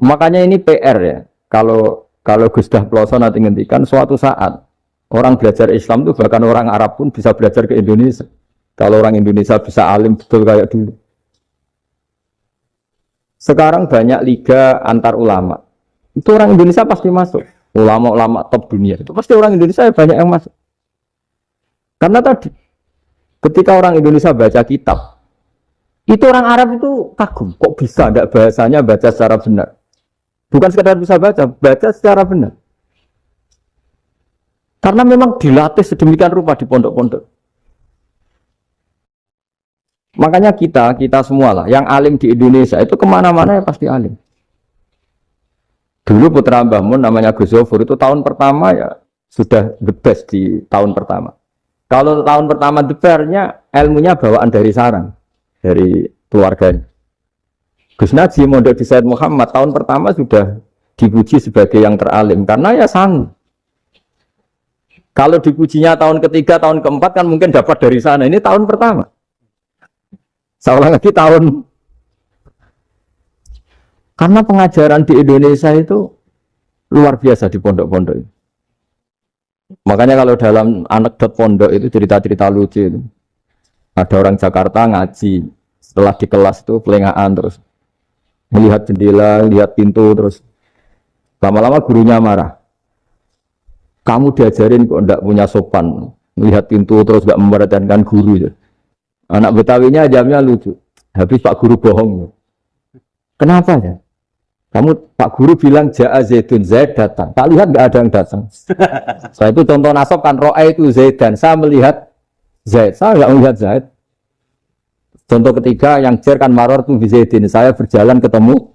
Makanya ini PR ya. Kalau Gus Dah Ploso nanti ngendikan suatu saat orang belajar Islam itu bahkan orang Arab pun bisa belajar ke Indonesia. Kalau orang Indonesia bisa alim betul kayak dulu. Sekarang banyak liga antar ulama. Itu orang Indonesia pasti masuk. Ulama-ulama top dunia. Itu pasti orang Indonesia banyak yang masuk. Karena tadi, ketika orang Indonesia baca kitab, itu orang Arab itu kagum. Kok bisa ada bahasanya baca secara benar? Bukan sekedar bisa baca secara benar. Karena memang dilatih sedemikian rupa di pondok-pondok. Makanya kita semua lah, yang alim di Indonesia itu kemana-mana ya pasti alim. Dulu putra Mbah Mun namanya Gus Zofur itu tahun pertama ya sudah the best di tahun pertama. Kalau tahun pertama the best-nya ilmunya bawaan dari sarang, dari keluarganya. Gus Najib mondok di Said Muhammad tahun pertama sudah dipuji sebagai yang teralim karena ya sanggup. Kalau dipujinya tahun ketiga, tahun keempat kan mungkin dapat dari sana. Ini tahun pertama. Seolah lagi tahun. Karena pengajaran di Indonesia itu luar biasa di pondok-pondok. Makanya kalau dalam anekdot pondok itu cerita-cerita lucu itu. Ada orang Jakarta ngaji, setelah di kelas itu pelengahan terus melihat jendela, lihat pintu terus lama-lama gurunya marah. Kamu diajarin kok ndak punya sopan, melihat pintu terus gak memperhatikan guru. Anak Betawinya jamnya lucu. Habis Pak Guru bohong. Kenapa ya? Kamu Pak Guru bilang Ja'a Zaidun, Zaid datang. Tak lihat gak ada yang datang. Saya itu contoh nasab kan ro'a itu Zaidan. Saya melihat Zaid, saya nggak melihat Zaid. Contoh ketiga yang jar kan maror tuh Zaidin. Saya berjalan ketemu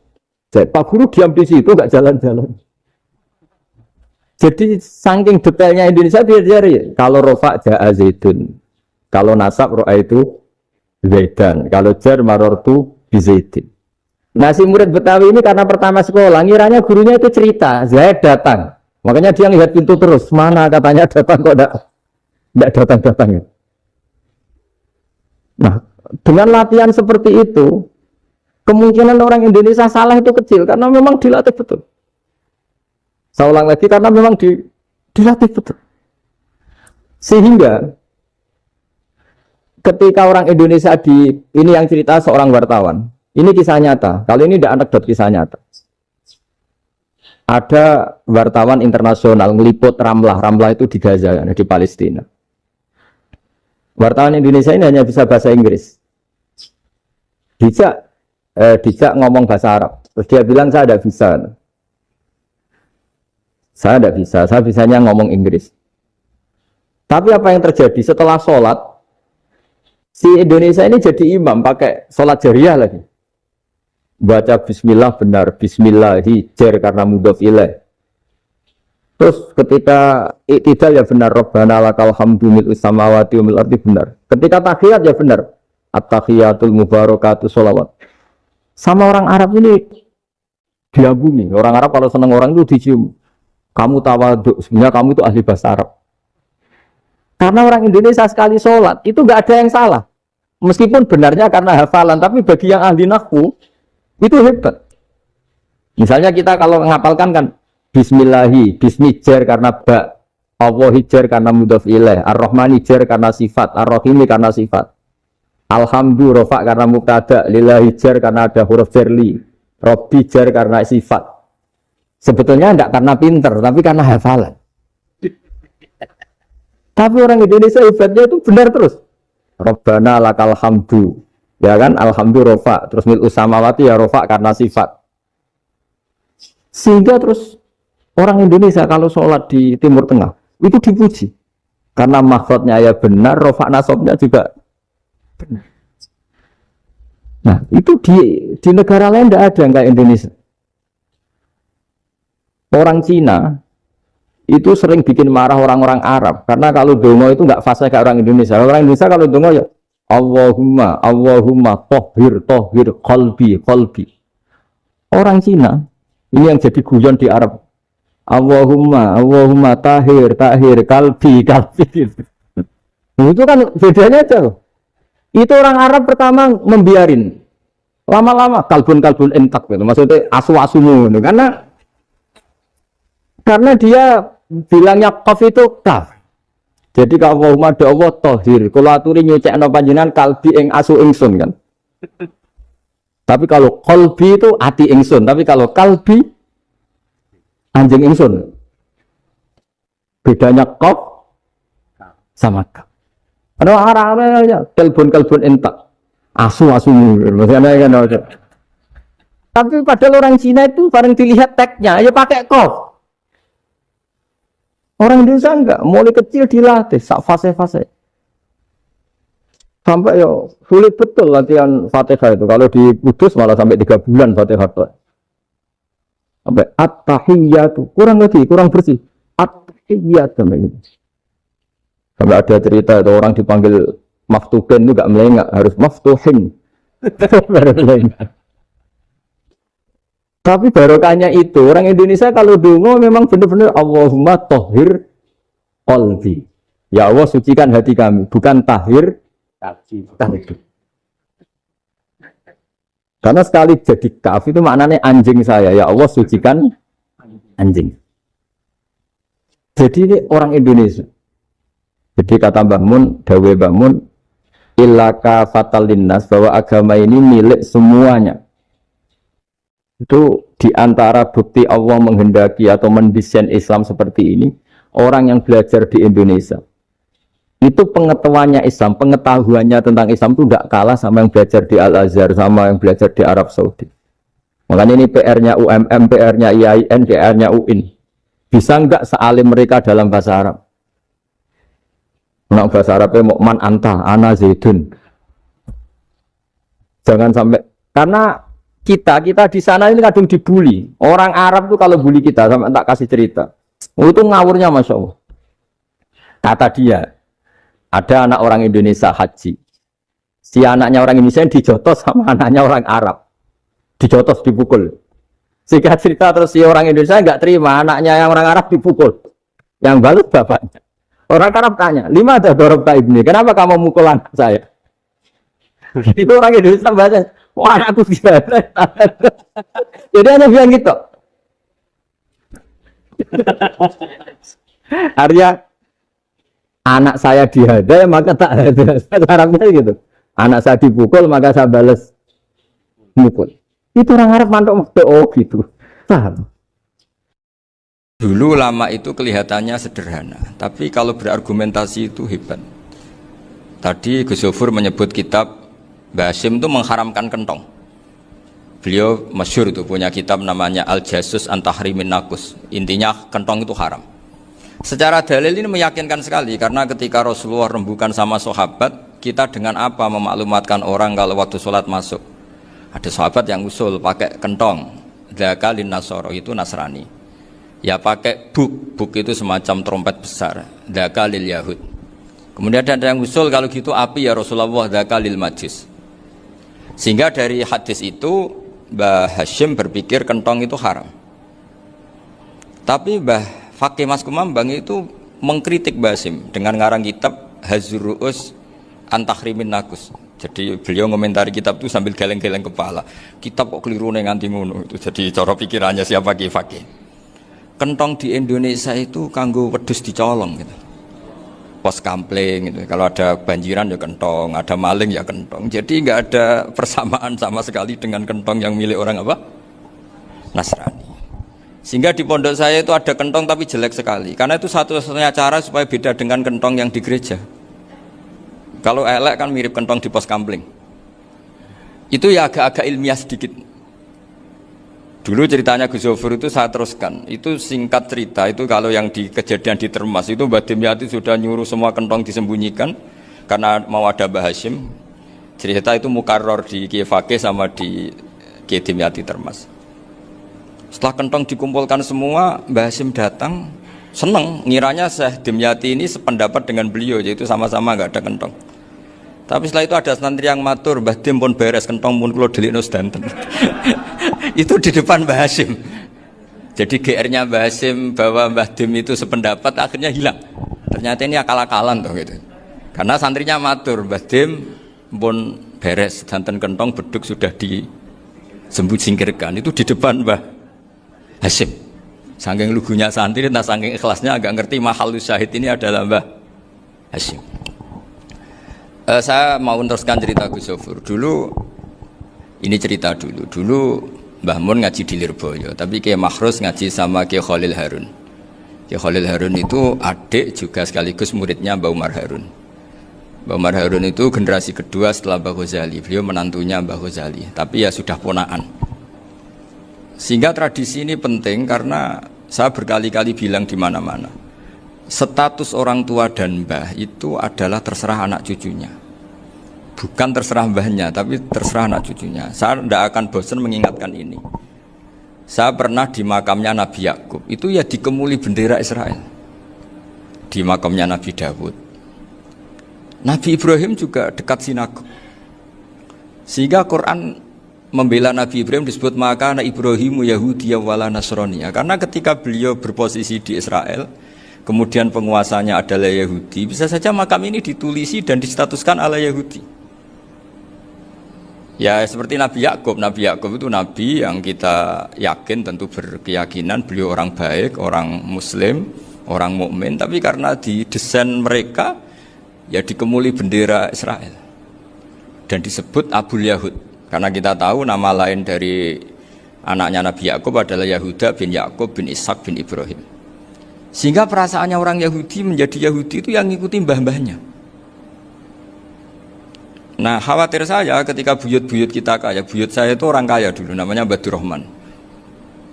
Zaid. Pak Guru diam di situ nggak jalan-jalan. Jadi saking detailnya Indonesia dia jari. Kalau rofa Ja'a Zaidun, kalau nasab ro'a itu Zaidan, kalau jar maror tuh Zaidin. Nah si murid Betawi ini karena pertama sekolah, ngiranya gurunya itu cerita Zaid datang. Makanya dia lihat pintu terus. Mana katanya datang kok enggak datang-datang. Nah, dengan latihan seperti itu, kemungkinan orang Indonesia salah itu kecil karena memang dilatih betul. Saya ulang lagi karena memang dilatih betul. Sehingga ketika orang Indonesia ini yang cerita seorang wartawan, ini kisah nyata. Kalau ini tidak anekdot, kisah nyata. Ada wartawan internasional meliput Ramlah. Ramlah itu di Gaza, di Palestina. Wartawan Indonesia ini hanya bisa bahasa Inggris. Dijak ngomong bahasa Arab. Terus dia bilang saya tidak bisa. Saya tidak bisa, saya bisanya ngomong Inggris. Tapi apa yang terjadi setelah sholat, si Indonesia ini jadi imam pakai sholat jariyah lagi. Baca bismillah benar, bismillah hijar karena mudhof ilaih. Terus ketika iktidal ya benar, Rabbana lakal hamdu mil'us samawati wa mil ardi benar. Ketika tahiyat ya benar, at-tahiyatul mubarakatuh sholawat. Sama orang Arab ini diagumi. Orang Arab kalau senang orang itu dicium. Kamu tawaduk, sebenarnya kamu itu ahli bahasa Arab. Karena orang Indonesia sekali sholat itu nggak ada yang salah. Meskipun benarnya karena hafalan, tapi bagi yang ahli nahwu itu hebat. Misalnya kita kalau menghafalkan kan Bismillahi, bismi jar karena ba, Allah hijar karena mudhof ilaih, Ar-Rahman hijar karena sifat, Ar-Rahim karena sifat, Alhamdu rofa karena mubtada, Lillahi jar karena ada huruf jarli, Rabbi jar karena sifat. Sebetulnya tidak karena pinter, tapi karena hafalan. Tapi orang Indonesia hebatnya itu benar terus. Rabbana lakal hamdu, ya kan? Alhamdu rofa, terus mil'us samawati ya rofa karena sifat. Sehingga terus orang Indonesia kalau sholat di Timur Tengah itu dipuji karena makhrajnya ya benar, rofa nasabnya juga benar. Nah itu di negara lain tidak ada yang kayak Indonesia. Orang Cina itu sering bikin marah orang-orang Arab karena kalau dongo itu nggak fasih kayak orang Indonesia. Orang Indonesia kalau dongo ya Allahumma Allahumma tohir tohir qalbi qalbi. Orang Cina ini yang jadi guyon di Arab. Allahumma, Allahumma tahir, tahir, kalbi, kalbi. Nah, itu kan bedanya aja loh. Itu orang Arab pertama membiarin. Lama-lama kalbun-kalbun entak gitu. Maksudnya asu-asumu gitu. Karena dia bilangnya qaf itu kaf. Jadi kalau Allahumma do Allah tahir. Kalau aturi nyucekno panjenengan kalbi ing asu ingsun kan. Tapi kalau qalbi itu ati ingsun, tapi kalau kalbi anjing ingsun. Bedanya qaf sama kaf. Ada arah-arahnya kalbun-kalbun entak. Asu-asumu. Maksudnya kan. Tapi padahal orang Cina itu bareng dilihat tagnya ya pakai qaf. Orang Indonesia enggak, mulai kecil dilatih sak fase-fase. Sampai ya sulit betul latihan Fatihah itu. Kalau di Kudus malah sampai 3 bulan Fatihah itu. Sampai at-tahiyyatu, kurang lagi, kurang bersih. At-tahiyyatu sampai gitu. Sampai ada cerita itu orang dipanggil maftuhin itu enggak melengak, harus maftuhin. Tapi barokahnya itu orang Indonesia kalau dongo memang benar-benar Allahumma tohir qalbi. Ya Allah sucikan hati kami, bukan tahir kalbi. Karena sekali jadi kaf itu maknanya anjing saya. Ya Allah sucikan anjing. Jadi ini orang Indonesia. Jadi kata Mbah Mun, dawe Mbah Mun, illaka fatal linnas, bahwa agama ini milik semuanya. Itu diantara bukti Allah menghendaki atau mendesain Islam seperti ini, orang yang belajar di Indonesia. Itu pengetahuannya Islam, pengetahuannya tentang Islam itu tidak kalah sama yang belajar di Al-Azhar, sama yang belajar di Arab Saudi. Makanya ini PR-nya UMM, PR-nya IAIN, PR-nya UIN. Bisa enggak sealim mereka dalam bahasa Arab? Nah, bahasa Arabnya mau man anta, ana zaidun. Jangan sampai, karena kita di sana ini kadang dibully. Orang Arab tuh kalau bully kita, sampai tak kasih cerita. Itu ngawurnya Masya Allah. Kata dia, ada anak orang Indonesia haji. Si anaknya orang Indonesia dijotos sama anaknya orang Arab. Dijotos, dipukul. Sehingga cerita terus si orang Indonesia nggak terima, anaknya yang orang Arab dipukul. Yang balut bapaknya. Orang Arab tanya, 5 ada dorok ibni, kenapa kamu mukul anak saya? Itu orang Indonesia bahasa, wah anakku gimana? Jadi hanya bilang gitu. Artinya, anak saya dihadai maka tak ada. Arabnya gitu. Anak saya dipukul maka saya balas mukul. Itu orang Arab mantuk-mantuk, oh gitu. Paham? Dulu ulama itu kelihatannya sederhana, tapi kalau berargumentasi itu hebat. Tadi Gus Zofur menyebut kitab Mbah Hasyim itu mengharamkan kentong. Beliau masyhur itu punya kitab namanya Al-Jasus an Tahrimin Nakus. Intinya kentong itu haram. Secara dalil ini meyakinkan sekali, karena ketika Rasulullah rembukan sama sahabat, kita dengan apa memaklumatkan orang kalau waktu sholat masuk? Ada sahabat yang usul pakai kentong, dzakalin nasoro, itu Nasrani. Ya pakai buk itu semacam trompet besar, dzakalil Yahud. Kemudian ada yang usul kalau gitu api ya Rasulullah, dzakalil Majus. Sehingga dari hadis itu Mbah Hasyim berpikir kentong itu haram. Tapi Mbah Fakih Mas Kumambang itu mengkritik Mbah Hasyim dengan ngarang kitab Hazruus Antahrimin Nakus. Jadi beliau komentari kitab itu sambil geleng-geleng kepala. Kitab kok keliru nganti ngono itu. Jadi cara pikirannya siapa Ki Fakih. Kentong di Indonesia itu kanggo wedhus dicolong gitu. Pos kampling gitu. Kalau ada banjiran ya kentong, ada maling ya kentong. Jadi nggak ada persamaan sama sekali dengan kentong yang milik orang apa? Nasrani. Sehingga di pondok saya itu ada kentong tapi jelek sekali. Karena itu satu-satunya cara supaya beda dengan kentong yang di gereja. Kalau elek kan mirip kentong di pos kampling. Itu ya agak-agak ilmiah sedikit. Dulu ceritanya Gus Zofur itu saya teruskan. Itu singkat cerita, itu kalau yang di kejadian di Termas itu Mbah Dimyati sudah nyuruh semua kentong disembunyikan karena mau ada Mbah Hasyim. Cerita itu mukarrar di Kiai Fakih sama di Kiai Dimyati Termas. Setelah kentong dikumpulkan semua, Mbah Hasyim datang, seneng, ngiranya Syekh Dimyati ini sependapat dengan beliau, yaitu sama-sama nggak ada kentong. Tapi setelah itu ada santri yang matur, Mbah Dim pun beres kentong pun kula delikno sedanten. Itu di depan Mbah Hasyim. Jadi GR-nya Mbah Hasyim bahwa Mbah Dim itu sependapat akhirnya hilang. Ternyata ini akal-akalan tuh gitu. Karena santrinya matur, Mbah Dim pun beres sedanten kentong beduk sudah disembut singkirkan. Itu di depan Mbah Hasyim. Saking lugunya santri, nah saking ikhlasnya agak ngerti mahalus syahid ini adalah Mbah Hasyim. Saya mau meneruskan cerita Gus Zofur. Dulu, ini cerita dulu. Dulu Mbah Mun ngaji di Lirboyo, tapi Kiai Makhrus ngaji sama Kiai Khalil Harun. Kiai Khalil Harun itu adik juga sekaligus muridnya Mbah Umar Harun. Mbah Umar Harun itu generasi kedua setelah Mbah Ghazali. Beliau menantunya Mbah Ghazali, tapi ya sudah ponaan. Sehingga tradisi ini penting karena saya berkali-kali bilang di mana-mana. Status orang tua dan mbah itu adalah terserah anak cucunya. Bukan terserah mbahnya, tapi terserah anak cucunya. Saya tidak akan bosan mengingatkan ini. Saya pernah di makamnya Nabi Yakub, itu ya dikemuli bendera Israel. Di makamnya Nabi Dawud. Nabi Ibrahim juga dekat sinagog. Sehingga Quran membela Nabi Ibrahim disebut maka anak Ibrahimu Yahudiyya wala Nasraniyya. Karena ketika beliau berposisi di Israel, kemudian penguasanya adalah Yahudi, bisa saja makam ini ditulisi dan distatuskan ala Yahudi. Ya seperti Nabi Yakub. Nabi Yakub itu nabi yang kita yakin tentu berkeyakinan beliau orang baik, orang muslim, orang mukmin, tapi karena di desain mereka ya dikemuli bendera Israel dan disebut Abul Yahud, karena kita tahu nama lain dari anaknya Nabi Yakub adalah Yahuda bin Yakub bin Ishak bin Ibrahim, sehingga perasaannya orang Yahudi menjadi Yahudi itu yang ngikuti mbah-mbahnya. Nah khawatir saya ketika buyut-buyut kita kaya, buyut saya itu orang kaya dulu namanya Badur Rahman,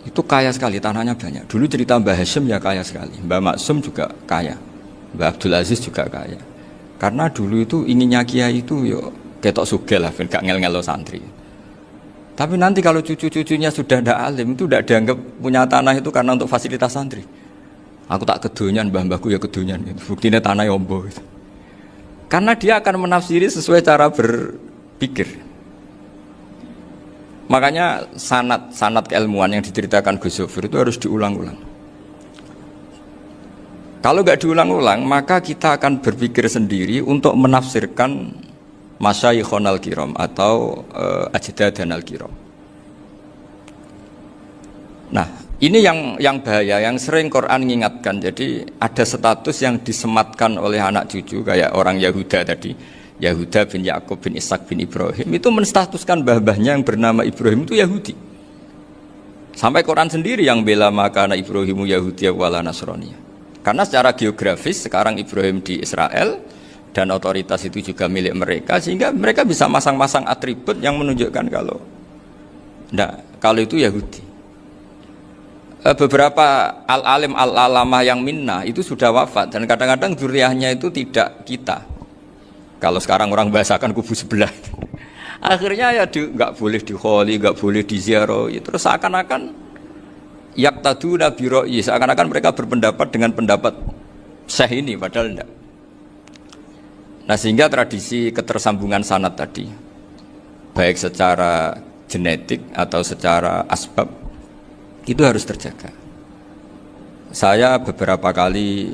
itu kaya sekali, tanahnya banyak. Dulu cerita Mbah Hashim ya kaya sekali, Mbah Maksum juga kaya, Mbah Abdul Aziz juga kaya. Karena dulu itu inginnya kiai itu yo ketok sugih lah, gak ngel-ngelo santri. Tapi nanti kalau cucu-cucunya sudah ndak alim, itu tidak dianggap punya tanah itu karena untuk fasilitas santri. Aku tak kedonyan, mbah-mbahku ya kedonyan. Buktinya tanah yombo. Gitu. Karena dia akan menafsiri sesuai cara berpikir. Makanya sanad keilmuan yang diceritakan Gus Zofir itu harus diulang-ulang. Kalau nggak diulang-ulang, maka kita akan berpikir sendiri untuk menafsirkan Masyayikhon al-Kiram atau Ajdadan al-Kiram. Nah, ini yang bahaya, yang sering Quran mengingatkan. Jadi ada status yang disematkan oleh anak cucu kayak orang Yahuda tadi, Yahuda bin Yakub bin Ishak bin Ibrahim, itu menstatuskan mbah-mbahnya yang bernama Ibrahim itu Yahudi. Sampai Quran sendiri yang bela makana Ibrahimu Yahudiyya wala Nasraniyya. Karena secara geografis sekarang Ibrahim di Israel dan otoritas itu juga milik mereka, sehingga mereka bisa masang-masang atribut yang menunjukkan kalau itu Yahudi. Beberapa al-alim al-alamah yang minnah itu sudah wafat dan kadang-kadang dzurriyyahnya itu tidak kita. Kalau sekarang orang bahasakan kubu sebelah. Akhirnya ya nggak boleh dikholi, nggak boleh diziarah. Terus seakan-akan yaqtaduna bi ra'yi, seakan-akan mereka berpendapat dengan pendapat syekh ini, padahal enggak. Nah sehingga tradisi ketersambungan sanad tadi, baik secara genetik atau secara asbab, itu harus terjaga. Saya beberapa kali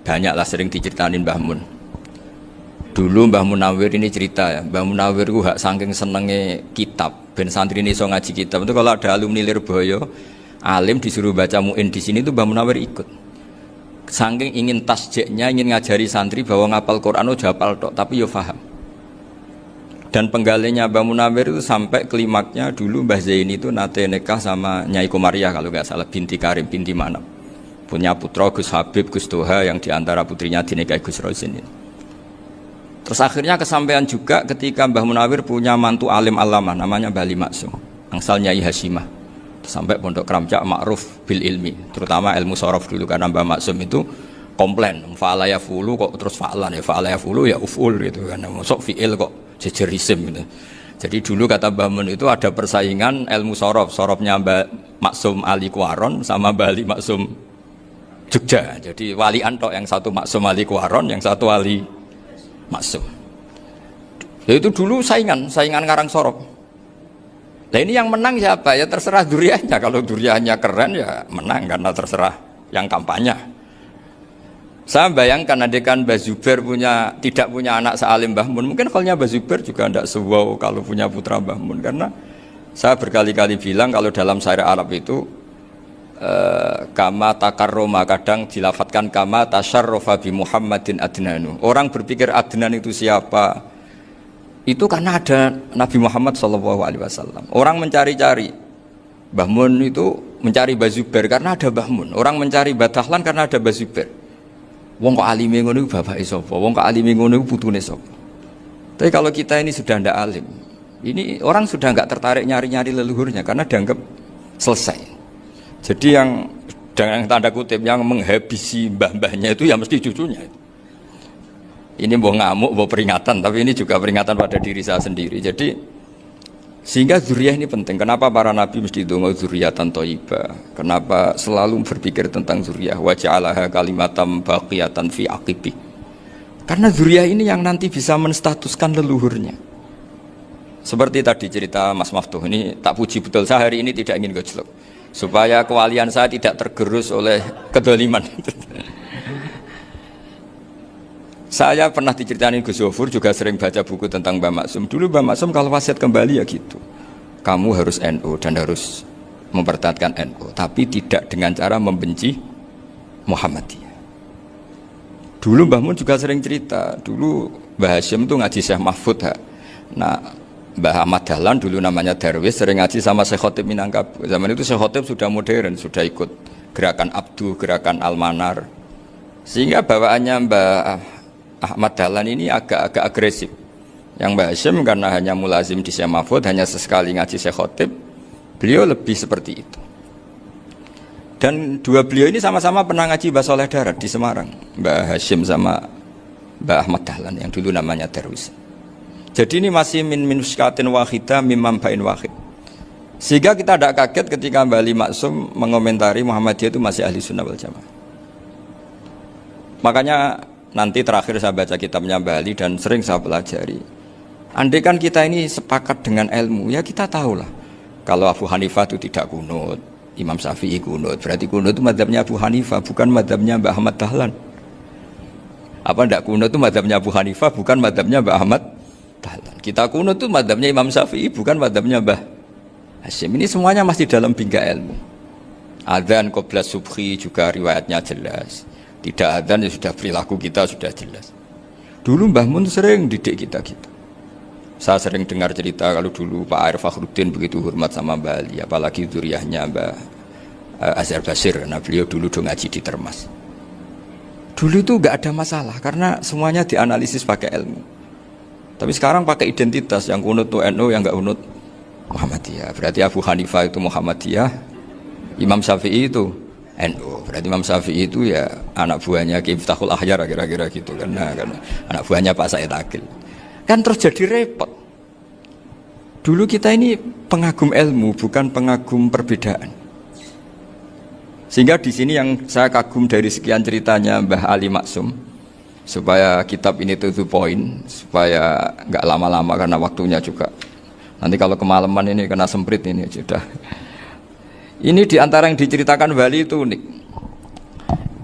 banyaklah sering diceritain Mbah Mun. Dulu Mbah Munawir ini cerita ya, Mbah Munawir itu saking senenge kitab, ben santri ini so ngaji kitab. Itu kalau ada alumni Lirboyo, alim disuruh baca muin di sini itu Mbah Munawir ikut. Saking ingin tasjiknya, ingin ngajari santri bahwa ngapal Quran itu hafal tok, tapi yo paham. Dan penggalinya Mbah Munawir itu sampai klimaknya dulu Mbah Zaini itu nate nikah sama Nyai Komariah kalau nggak salah, binti Karim, binti Manap. Punya putra Gus Habib, Gus Toha yang diantara putrinya dinikahi Gus Rozin ini. Terus akhirnya kesampaian juga ketika Mbah Munawir punya mantu alim alamah namanya Mbah Ali Maksum, angsal Nyai Hasyimah. Sampai pondok Kramcak makruf bil ilmi, terutama ilmu sorof dulu, karena Mbah Maksum itu komplain fa'ala ya fulu kok terus fa'lan ya fa'ala ya fulu ya uful gitu kan, masuk fi'il kok jejer isim gitu. Jadi dulu kata Mbah Mun itu ada persaingan ilmu sorofnya Mbah Maksum Ali Kuaron sama Mbah Ali Maksum Jogja. Jadi walian tok, yang satu Maksum Ali Kuaron, yang satu Ali Maksum. Ya itu dulu saingan ngarang sorof. Nah ini yang menang siapa? Ya terserah duriannya. Kalau duriannya keren ya menang karena terserah yang kampanye. Saya bayangkan adekan Mbah Zubair tidak punya anak sealim Mbah Mun, mungkin kalau Mbah Zubair juga tidak sewow kalau punya putra Mbah Mun. Karena saya berkali-kali bilang kalau dalam syair Arab itu kama takarroma, kadang dilafatkan kama tasyarrofa bi Muhammadin adnanu. Orang berpikir Adnan itu siapa? Itu karena ada Nabi Muhammad SAW. Orang mencari-cari Mbah Mun itu mencari Mbah Zubair karena ada Mbah Mun. Orang mencari Mbah Dahlan karena ada Mbah Zubair. Wong kok alime ngono iku bapake sapa? Wong kok alime ngono iku putune sapa? Tapi kalau kita ini sudah ndak alim, ini orang sudah nggak tertarik nyari-nyari leluhurnya karena dianggap selesai. Jadi yang dengan tanda kutip yang menghabisi mbah-mbahnya itu ya mesti cucunya. Ini mau ngamuk, mau peringatan, tapi ini juga peringatan pada diri saya sendiri. Jadi sehingga dzurriyyah ini penting. Kenapa para nabi mesti donga dzurriyyatan thayyibah? Kenapa selalu berpikir tentang dzurriyyah? Wa ja'alaha kalimatam baqiyatan fi aqibi. Karena dzurriyyah ini yang nanti bisa menstatuskan leluhurnya. Seperti tadi cerita Mas Maftuh, ini tak puji betul, saya hari ini tidak ingin gojlok supaya kewalian saya tidak tergerus oleh kedoliman. Saya pernah diceritain Gus Zofur, juga sering baca buku tentang Mbah Maksum. Dulu Mbah Maksum kalau wasiat kembali ya gitu, kamu harus NU dan harus mempertahankan NU, tapi tidak dengan cara membenci Muhammadiyah. Dulu Mbah Mun juga sering cerita, dulu Mbah Hasyim itu ngaji Syekh Mahfud. Nah, Mbah Ahmad Dahlan dulu namanya Darwis sering ngaji sama Syekh Khotib Minangkabau. Zaman itu Syekh Khotib sudah modern, sudah ikut gerakan Abdu, gerakan Al-Manar. Sehingga bawaannya Mbah Ahmad Dahlan ini agak agresif. Yang Mbah Hasyim karena hanya mulazim di Syekh Mahfud, hanya sesekali ngaji Syekh Khotib, beliau lebih seperti itu. Dan dua beliau ini sama-sama pernah ngaji Mbah Soleh Darat di Semarang, Mbah Hasyim sama Mbah Ahmad Dahlan yang dulu namanya Darwis. Jadi ini masih min muskatin wahidah mimam bain wahid. Sehingga kita tidak kaget ketika Mbah Ali Maksum mengomentari Muhammadiyah itu masih ahli sunnah wal jamaah. Makanya nanti terakhir saya baca kitabnya Mbah Ali dan sering saya pelajari. Andai kan kita ini sepakat dengan ilmu, ya kita tahulah kalau Abu Hanifah itu tidak kunut, Imam Syafi'i kunut, berarti kunut itu mazhabnya Abu Hanifah, bukan mazhabnya Mbah Ahmad Dahlan. Apa tidak kunut itu mazhabnya Abu Hanifah, bukan mazhabnya Mbah Ahmad Dahlan. Kita kunut itu mazhabnya Imam Syafi'i, bukan mazhabnya Mbah Hasyim. Ini semuanya masih dalam bingkai ilmu. Adzan qabla subhi juga riwayatnya jelas. Tidak adzan ya sudah perilaku kita sudah jelas. Dulu Mbah Mun sering didik kita. Saya sering dengar cerita kalau dulu Pak Arif Fakhruddin begitu hormat sama Mbah Ali, apalagi zuriyahnya Mbah Azhar Basir, karena beliau dulu ngaji di Termas. Dulu itu nggak ada masalah karena semuanya dianalisis pakai ilmu. Tapi sekarang pakai identitas, yang kunut tuh NU, yang nggak kunut Muhammadiyah. Berarti Abu Hanifah itu Muhammadiyah, Imam Syafi'i itu NU. Berarti Imam Syafi'i itu ya anak buahnya Ki Miftahul Ahyar kira-kira gitu karena anak buahnya Pak Said Akil. Kan terus jadi repot. Dulu kita ini pengagum ilmu, bukan pengagum perbedaan. Sehingga di sini yang saya kagum dari sekian ceritanya Mbah Ali Maksum, supaya kitab ini to the point, supaya nggak lama-lama karena waktunya juga. Nanti kalau kemalaman ini kena semprit ini sudah. Ini diantara yang diceritakan Bali itu unik.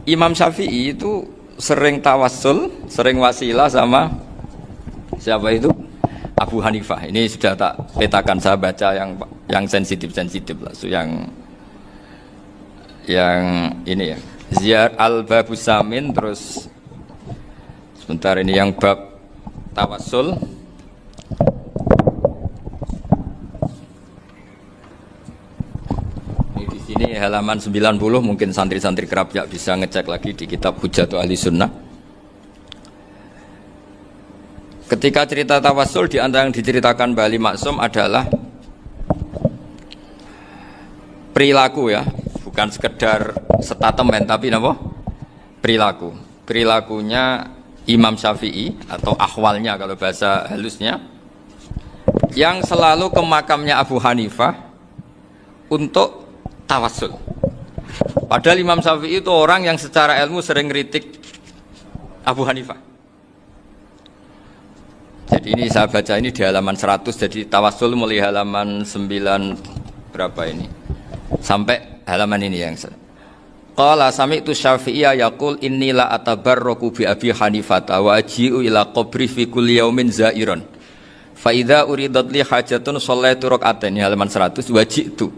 Imam Syafi'i itu sering tawassul, sering wasilah sama siapa itu? Abu Hanifah. Ini sudah tak petakan, saya baca yang sensitif lah, so yang ini ya. Ziyar al-Babus Samin, terus sebentar ini yang bab tawassul. Ini di sini halaman 90, mungkin santri-santri kerapnya bisa ngecek lagi di kitab Hujatul Ahli Sunnah. Ketika cerita tawassul, di antara yang diceritakan Mbah Ali Maksum adalah perilaku ya, bukan sekedar statement tapi apa? Perilaku. Perilakunya Imam Syafi'i atau ahwalnya kalau bahasa halusnya, yang selalu ke makamnya Abu Hanifah untuk tawassul. Padahal Imam Syafi'i itu orang yang secara ilmu sering kritik Abu Hanifah. Jadi ini saya baca ini di halaman 100, jadi tawassul mulai halaman 9 berapa ini sampai halaman ini yang qala sami'tu Syafi'iyya yaqul inni la atabarraku bi Abi Hanifah wa aji'u ila qabri fi kulli yaumin za'iran fa idza uridat li hajatun shallaitu rak'atain, halaman 100, waji'tu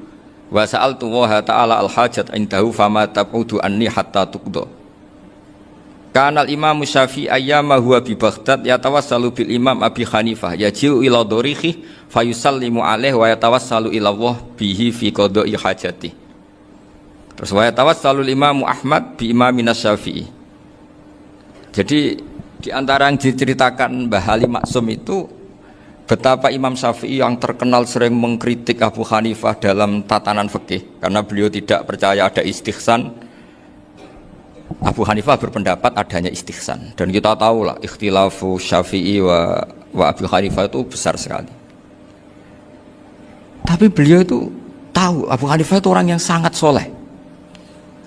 wa sa'altu wa ta'ala al hajat indahu fama tab'udu anni hatta tuqda. Kanal Imam Syafi'i ayyama huwa bi Baghdad yatawassalu bil Imam Abi Hanifah yaji'u ila dorihi fayusallimu alaihi wa yatawassalu ila Allah bihi fi qada'i hajati. Terus wa yatawassalu Imam Ahmad bi Imamina Syafi'i. Jadi di antara yang diceritakan Mbah Ali Maksum itu betapa Imam Syafi'i yang terkenal sering mengkritik Abu Hanifah dalam tatanan fikih karena beliau tidak percaya ada istihsan. Abu Hanifah berpendapat adanya istihsan, dan kita tahu lah ikhtilafu Syafi'i wa Abu Hanifah itu besar sekali. Tapi beliau itu tahu Abu Hanifah itu orang yang sangat soleh.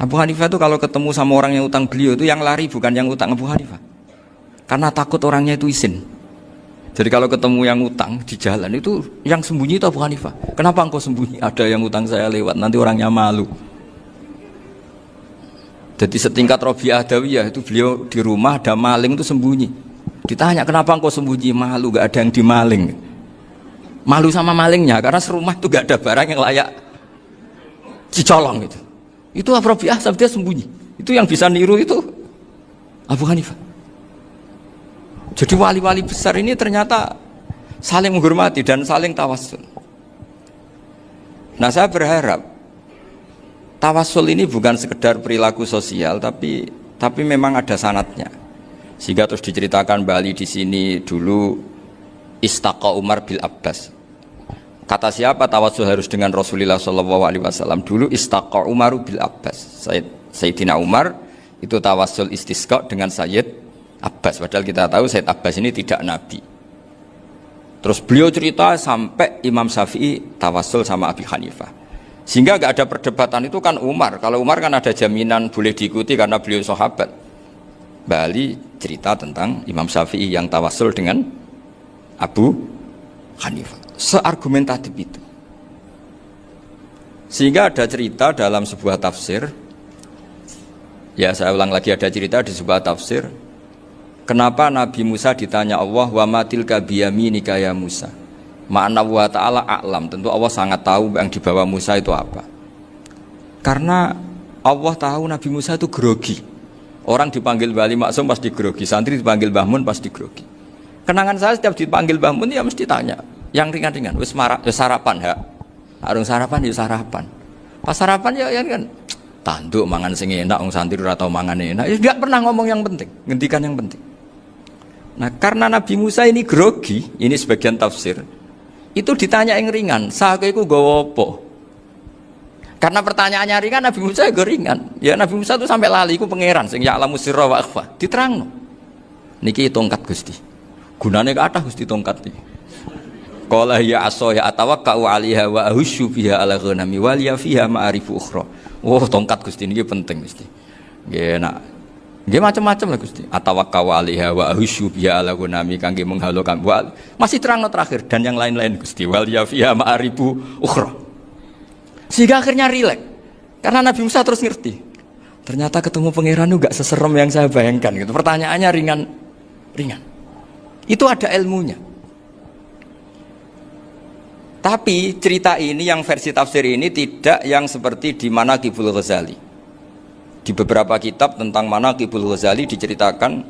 Abu Hanifah itu kalau ketemu sama orang yang utang beliau itu yang lari bukan yang utang Abu Hanifah, karena takut orangnya itu izin. Jadi kalau ketemu yang utang di jalan itu yang sembunyi itu Abu Hanifah. Kenapa engkau sembunyi? Ada yang utang saya lewat, nanti orangnya malu. Jadi setingkat Robi'ah Adawiyah itu beliau di rumah ada maling itu sembunyi. Ditanya kenapa engkau sembunyi? Malu, gak ada yang dimaling. Malu sama malingnya karena serumah itu gak ada barang yang layak dicolong gitu. Itu Robi'ah sampai dia sembunyi. Itu yang bisa niru itu Abu Hanifah. Jadi wali-wali besar ini ternyata saling menghormati dan saling tawassul. Nah, saya berharap tawassul ini bukan sekedar perilaku sosial, tapi memang ada sanatnya. Sehingga terus diceritakan Bali di sini dulu istaqa Umar bil Abbas. Kata siapa tawassul harus dengan Rasulullah SAW? Dulu istaqa Umar bil Abbas. Sayyidina Umar itu tawassul istisqa dengan Sayyid Abbas. Padahal kita tahu Sayyid Abbas ini tidak nabi. Terus beliau cerita sampai Imam Syafi'i tawassul sama Abi Hanifah. Sehingga nggak ada perdebatan itu kan Umar. Kalau Umar kan ada jaminan boleh diikuti karena beliau sahabat. Bali cerita tentang Imam Syafi'i yang tawassul dengan Abu Hanifah. Seargumentatif itu. Sehingga ada cerita dalam sebuah tafsir. Ya, saya ulang lagi, ada cerita di sebuah tafsir. Kenapa Nabi Musa ditanya Allah, wa matilka biyaminika ya Musa? Ma'ana wa ta'ala a'lam. Tentu Allah sangat tahu yang dibawa Musa itu apa. Karena Allah tahu Nabi Musa itu grogi. Orang dipanggil Wali Maksum pasti grogi, santri dipanggil Mbah Mun pasti grogi. Kenangan saya setiap dipanggil Mbah Mun ya mesti tanya yang ringan-ringan, wis sarapan ha. Arung sarapan ya sarapan. Pas sarapan ya kan tanduk mangan sing enak, wong santri ora tau mangan enak. Ya enggak pernah ngomong yang penting, ngendikan yang penting. Nah, karena Nabi Musa ini grogi, ini sebagian tafsir. Itu ditanya yang ringan, "Sake iku nggawa apa?" Karena pertanyaannya ringan, Nabi Musa juga ringan. Ya Nabi Musa itu sampai lali iku pangeran sing ya'lamu sirra wa akhfa. Diterangno. Niki tongkat Gusti. Gunane kathah Gusti tongkat iki. Qala ya aso ya atawakkau 'alaiha wa ahusyu biha 'ala ghanami wal ya fiha ma'arifu ukhra. Oh, tongkat Gusti niki penting mesti. Nggih nak. Nggih macam-macam lah Gusti. Atawakkau 'alaiha wa ahusyu biha 'ala ghanami kangge menghalokan. Masih terangno terakhir dan yang lain-lain Gusti. Wal ya fiha ma'arifu ukhra. Sehingga akhirnya rileks. Karena Nabi Musa terus ngerti. Ternyata ketemu pangeran itu gak seserem yang saya bayangkan gitu. Pertanyaannya ringan. Itu ada ilmunya. Tapi cerita ini yang versi tafsir ini tidak yang seperti di Manaqibul Ghazali. Di beberapa kitab tentang Manaqibul Ghazali diceritakan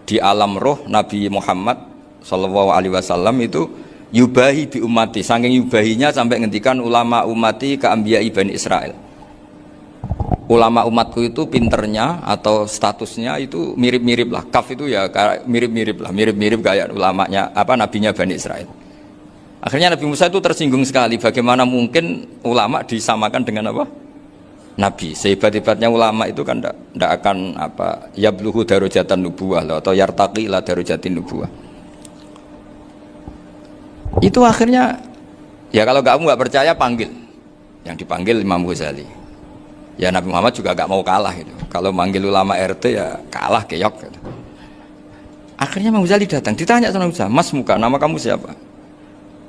di alam roh Nabi Muhammad SAW itu yubahi bi ummati, saking yubahinya sampai ngendikan ulama ummati ka anbiya'i Bani Israel. Ulama umatku itu pinternya atau statusnya itu mirip-mirip lah. Kaf itu ya mirip-mirip kayak ulamanya nabinya Bani Israel. Akhirnya Nabi Musa itu tersinggung sekali, bagaimana mungkin ulama disamakan dengan apa? Nabi. Sehebat-hebatnya ulama itu kan tidak akan yabluhu darajatan nubuwah atau yartaqi ila darajatin nubuwah. Itu akhirnya ya kalau kamu nggak percaya panggil. Yang dipanggil Imam Ghazali. Ya Nabi Muhammad juga nggak mau kalah gitu. Kalau manggil ulama RT ya kalah keok gitu. Akhirnya Imam Ghazali datang, ditanya sama Musa, "Mas muka, nama kamu siapa?"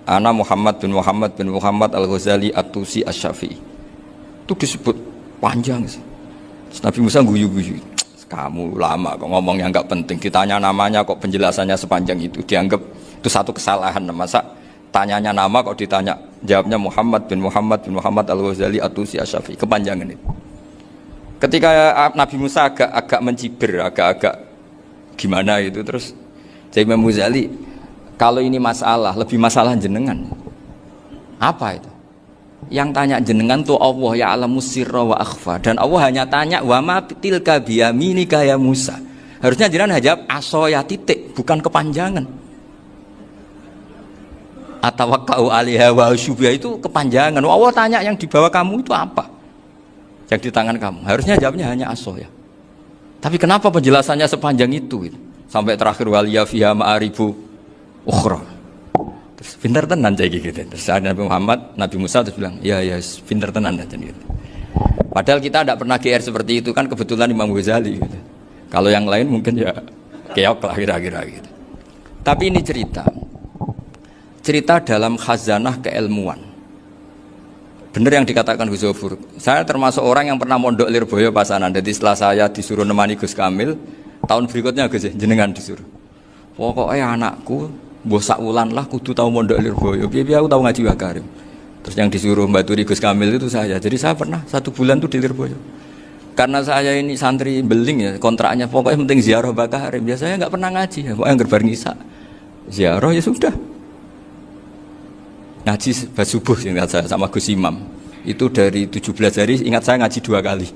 "Ana Muhammad bin Muhammad Al-Ghazali At-Tusi Asy-Syafi'i." Itu disebut panjang sih. Terus Nabi Musa guyu-guyu. "Kamu lama kok ngomong yang nggak penting, ditanya namanya kok penjelasannya sepanjang itu, dianggap itu satu kesalahan. Masa tanyanya nama kok ditanya jawabnya Muhammad bin Muhammad Al-Ghazali At-Tusi Asy-Syafi'i, kepanjangan itu." Ketika Nabi Musa agak mencibir, agak gimana itu, terus jadi Imam Ghazali, kalau ini masalah, lebih masalah jenengan. Apa itu? Yang tanya jenengan tuh Allah ya alamu sirra wa akhfa, dan Allah hanya tanya wa ma tilka biyaminika ya Musa. Harusnya jenengan jawab aso ya titik, bukan kepanjangan. Atawakkau 'alaiha wa syubha itu kepanjangan. Allah tanya yang di bawah kamu itu apa? Yang di tangan kamu. Harusnya jawabnya hanya aso ya. Tapi kenapa penjelasannya sepanjang itu? Sampai terakhir waliya fiha ma'arifu ukhra. Terus pintar tenan kayak gitu. Terus Nabi Musa terus bilang, ya pintar tenan aja gitu. Padahal kita tidak pernah GR seperti itu kan, kebetulan Imam Ghazali gitu. Kalau yang lain mungkin ya keok lah kira-kira gitu. Tapi ini cerita dalam khazanah keilmuan. Benar yang dikatakan Gus Zofur. Saya termasuk orang yang pernah mondok Lirboyo Pasanan. Jadi setelah saya disuruh nemani Gus Kamil, tahun berikutnya Gus jenengan disuruh. Pokoknya anakku mbok sak wulan lah kudu tahu mondok Lirboyo. Piye aku tahu ngaji Wakarim. Terus yang disuruh mbaturi Gus Kamil itu saya. Jadi saya pernah 1 bulan tuh di Lirboyo. Karena saya ini santri beling ya, kontraknya pokoknya penting ziarah Mbah Karim. Biasanya nggak pernah ngaji, ya. Pokoknya gerbar ngisa. Ziarah ya sudah. Ngaji subuh ingat saya sama Gus Imam. Itu dari 17 hari ingat saya ngaji 2 kali.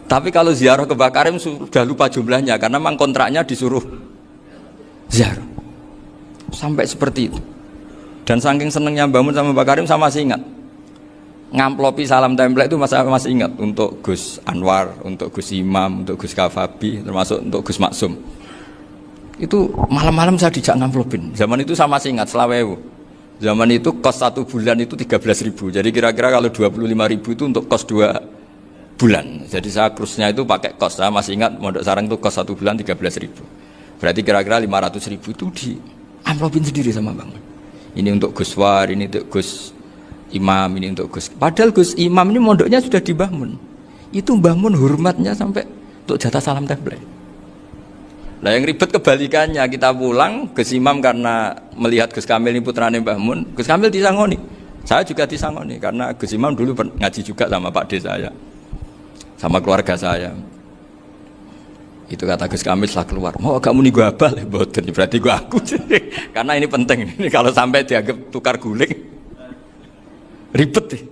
Tapi kalau ziarah ke Mbah Karim sudah lupa jumlahnya karena memang kontraknya disuruh ziarah. Sampai seperti itu. Dan saking senengnya bangun sama Mbah Karim saya masih ingat. Ngamplopi salam template itu masih ingat untuk Gus Anwar, untuk Gus Imam, untuk Gus Kafabi, termasuk untuk Gus Maksum. Itu malam-malam saya dijak ngamplopin. Zaman itu saya masih ingat selawewu. Zaman itu kos 1 bulan itu 13.000. Jadi kira-kira kalau 25.000 itu untuk kos 2 bulan. Jadi saya krusnya itu pakai kos. Saya masih ingat Mondok Sarang itu kos 1 bulan 13.000. Berarti kira-kira 500.000 itu di amplopin sendiri sama Bang. Ini untuk Gus War, ini untuk Gus Imam, ini untuk Gus. Padahal Gus Imam ini mondoknya sudah di Mbah Mun. Itu Mbah Mun hormatnya sampai untuk jatah salam template. Nah yang ribet kebalikannya, kita pulang Gus Imam karena melihat Gus Kamil ini putrane Mbah Mun, Gus Kamil disangoni. Saya juga disangoni karena Gus Imam dulu ngaji juga sama Pak D saya, sama keluarga saya. Itu kata Gus Kamil setelah keluar, mau kamu nih gua abal, boten berarti gua aku. Karena ini penting. Ini kalau sampai dianggap tukar guling. Ribet deh.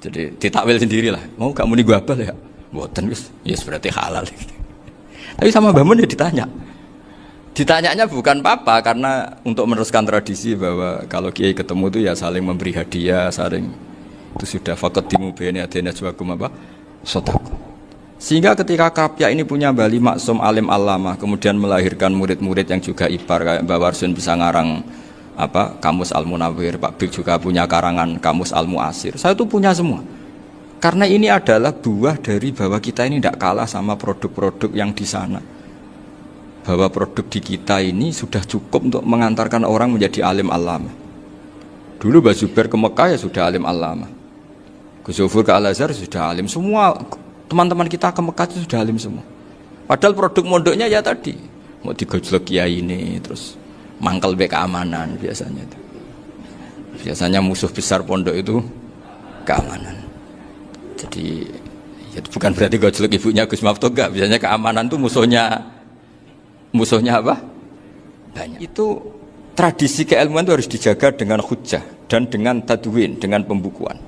Jadi ditakwil sendirilah. Mau kamu nih gua abal ya? Boten wis, yes berarti halal. Tapi sama Mbah Mun ya ditanya. Ditanyanya bukan apa karena untuk meneruskan tradisi bahwa kalau kiai ketemu itu ya saling memberi hadiah, saling itu sudah faqaddimu baina adena jawakum apa? Sedekah. Sehingga ketika Krapyak ini punya Bali Maksum alim alama, kemudian melahirkan murid-murid yang juga ipar kayak Mbah Warsun bisa ngarang apa Kamus Al-Munawwir, Pak Bik juga punya karangan Kamus Al-Mu'asir. Saya itu punya semua. Karena ini adalah buah dari bahwa kita ini tidak kalah sama produk-produk yang di sana. Bahwa produk di kita ini sudah cukup untuk mengantarkan orang menjadi alim alama. Dulu Mbah Zubair ke Mekah ya sudah alim alama. Gus Zufur ke Al-Azhar sudah alim. Semua teman-teman kita ke Mekah itu sudah alim semua. Padahal produk mondoknya ya tadi mau digojlok kiai ini terus mangkel be keamanan biasanya itu. Biasanya musuh besar pondok itu keamanan. Jadi ya bukan berarti gojlok ibunya Gus Maftuh enggak, biasanya keamanan itu musuhnya apa? Banyak. Itu tradisi keilmuan itu harus dijaga dengan hujjah dan dengan tadwin, dengan pembukuan.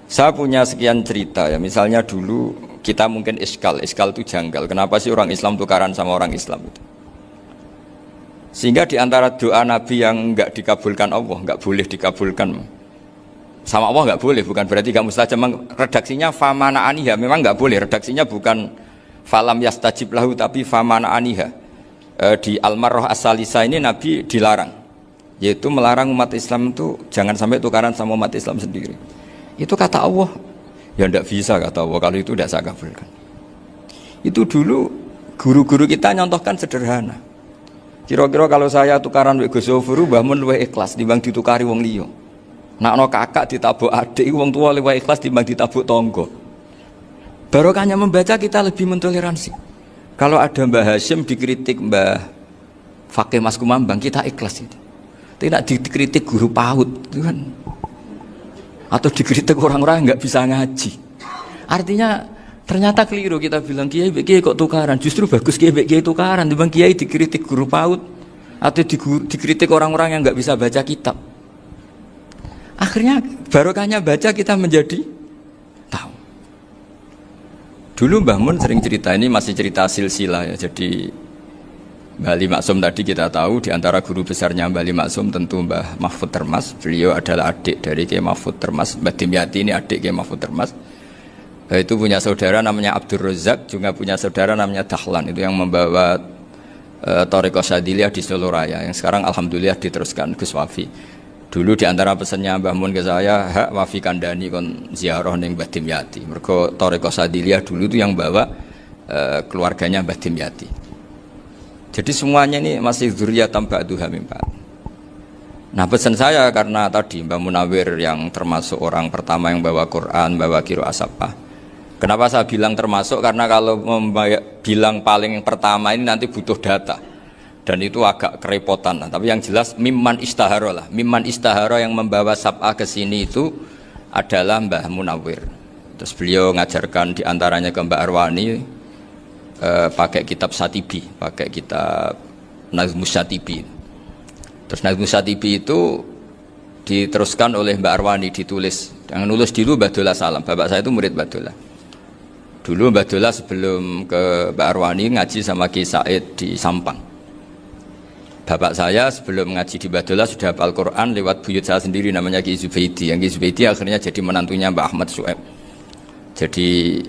Saya punya sekian cerita ya, misalnya dulu kita mungkin iskal itu janggal. Kenapa sih orang Islam tukaran sama orang Islam itu? Sehingga di antara doa Nabi yang enggak dikabulkan Allah, enggak boleh dikabulkan sama Allah, enggak boleh, bukan berarti enggak mustajab. Redaksinya famana aniha, memang enggak boleh. Redaksinya bukan falam yastajib lahu tapi famana aniha. Di Al-Marrah As-Salisa ini Nabi dilarang, yaitu melarang umat Islam itu jangan sampai tukaran sama umat Islam sendiri. Itu kata Allah, ya enggak bisa kata Allah kalau itu enggak saya kabulkan. Itu dulu guru-guru kita nyontohkan sederhana. Kira-kira kalau saya tukaran wek Gus Zofuru, Mbah Mun luwih ikhlas timbang ditukari wong liya. Nakno kakak ditabuk adik, wong tua luwih ikhlas timbang ditabuk tangga. Barokahnya membaca kita lebih mentoleransi. Kalau ada Mbah Hashim dikritik Mbah Fakih Mas Kumambang, kita ikhlas itu. Tidak dikritik guru PAUD itu kan. Atau dikritik orang-orang yang enggak bisa ngaji. Artinya ternyata keliru kita bilang kiai kok tukaran. Justru bagus kiai tukaran dibanding kiai dikritik guru PAUD atau dikritik orang-orang yang nggak bisa baca kitab. Akhirnya barokahnya baca kita menjadi tahu. Dulu Mbah Mun sering cerita, ini masih cerita silsilah ya. Jadi Mbah Ali Maksum tadi kita tahu di antara guru besarnya Mbah Ali Maksum tentu Mbah Mahfud Termas. Beliau adalah adik dari Kiai Mahfud Termas. Mbah Dimyati ini adik Kiai Mahfud Termas. Itu punya saudara namanya Abdur Razak, juga punya saudara namanya Dahlan, itu yang membawa Thariqah Syadziliyah di Solo Raya, yang sekarang alhamdulillah diteruskan Gus Wafi. Dulu di antara pesannya Mbah Mun ke saya, hak Wafi kandani kon ziarah ning Mbah Dimyati. Mergo Thariqah Syadziliyah dulu itu yang bawa keluarganya Mbah Dimyati. Jadi semuanya ini masih dzurriyyatan ba'duha min ba'd. Nah pesan saya karena tadi Mbah Munawwir yang termasuk orang pertama yang bawa Quran, bawa qiraah sabah. Kenapa saya bilang termasuk? Karena kalau bilang paling pertama ini nanti butuh data dan itu agak kerepotan. Nah, tapi yang jelas mimman istahara lah. Mimman istahara yang membawa sab'ah ke sini itu adalah Mbah Munawwir. Terus beliau ngajarkan diantaranya ke Mbak Arwani pakai kitab Satibi, pakai kitab Nazmus Satibi. Terus Nazmus Satibi itu diteruskan oleh Mbak Arwani, ditulis. Yang nulis dulu Mbak Dola Salam. Bapak saya itu murid Mbak Dola. Dulu Mbak Dola sebelum ke Mbak Arwani ngaji sama Ki Said di Sampang. Bapak saya sebelum ngaji di Mbak Dola sudah hafal Quran lewat buyut saya sendiri namanya Ki Zubaidi. Yang Ki Zubaidi akhirnya jadi menantunya Mbak Ahmad Su'eb. Jadi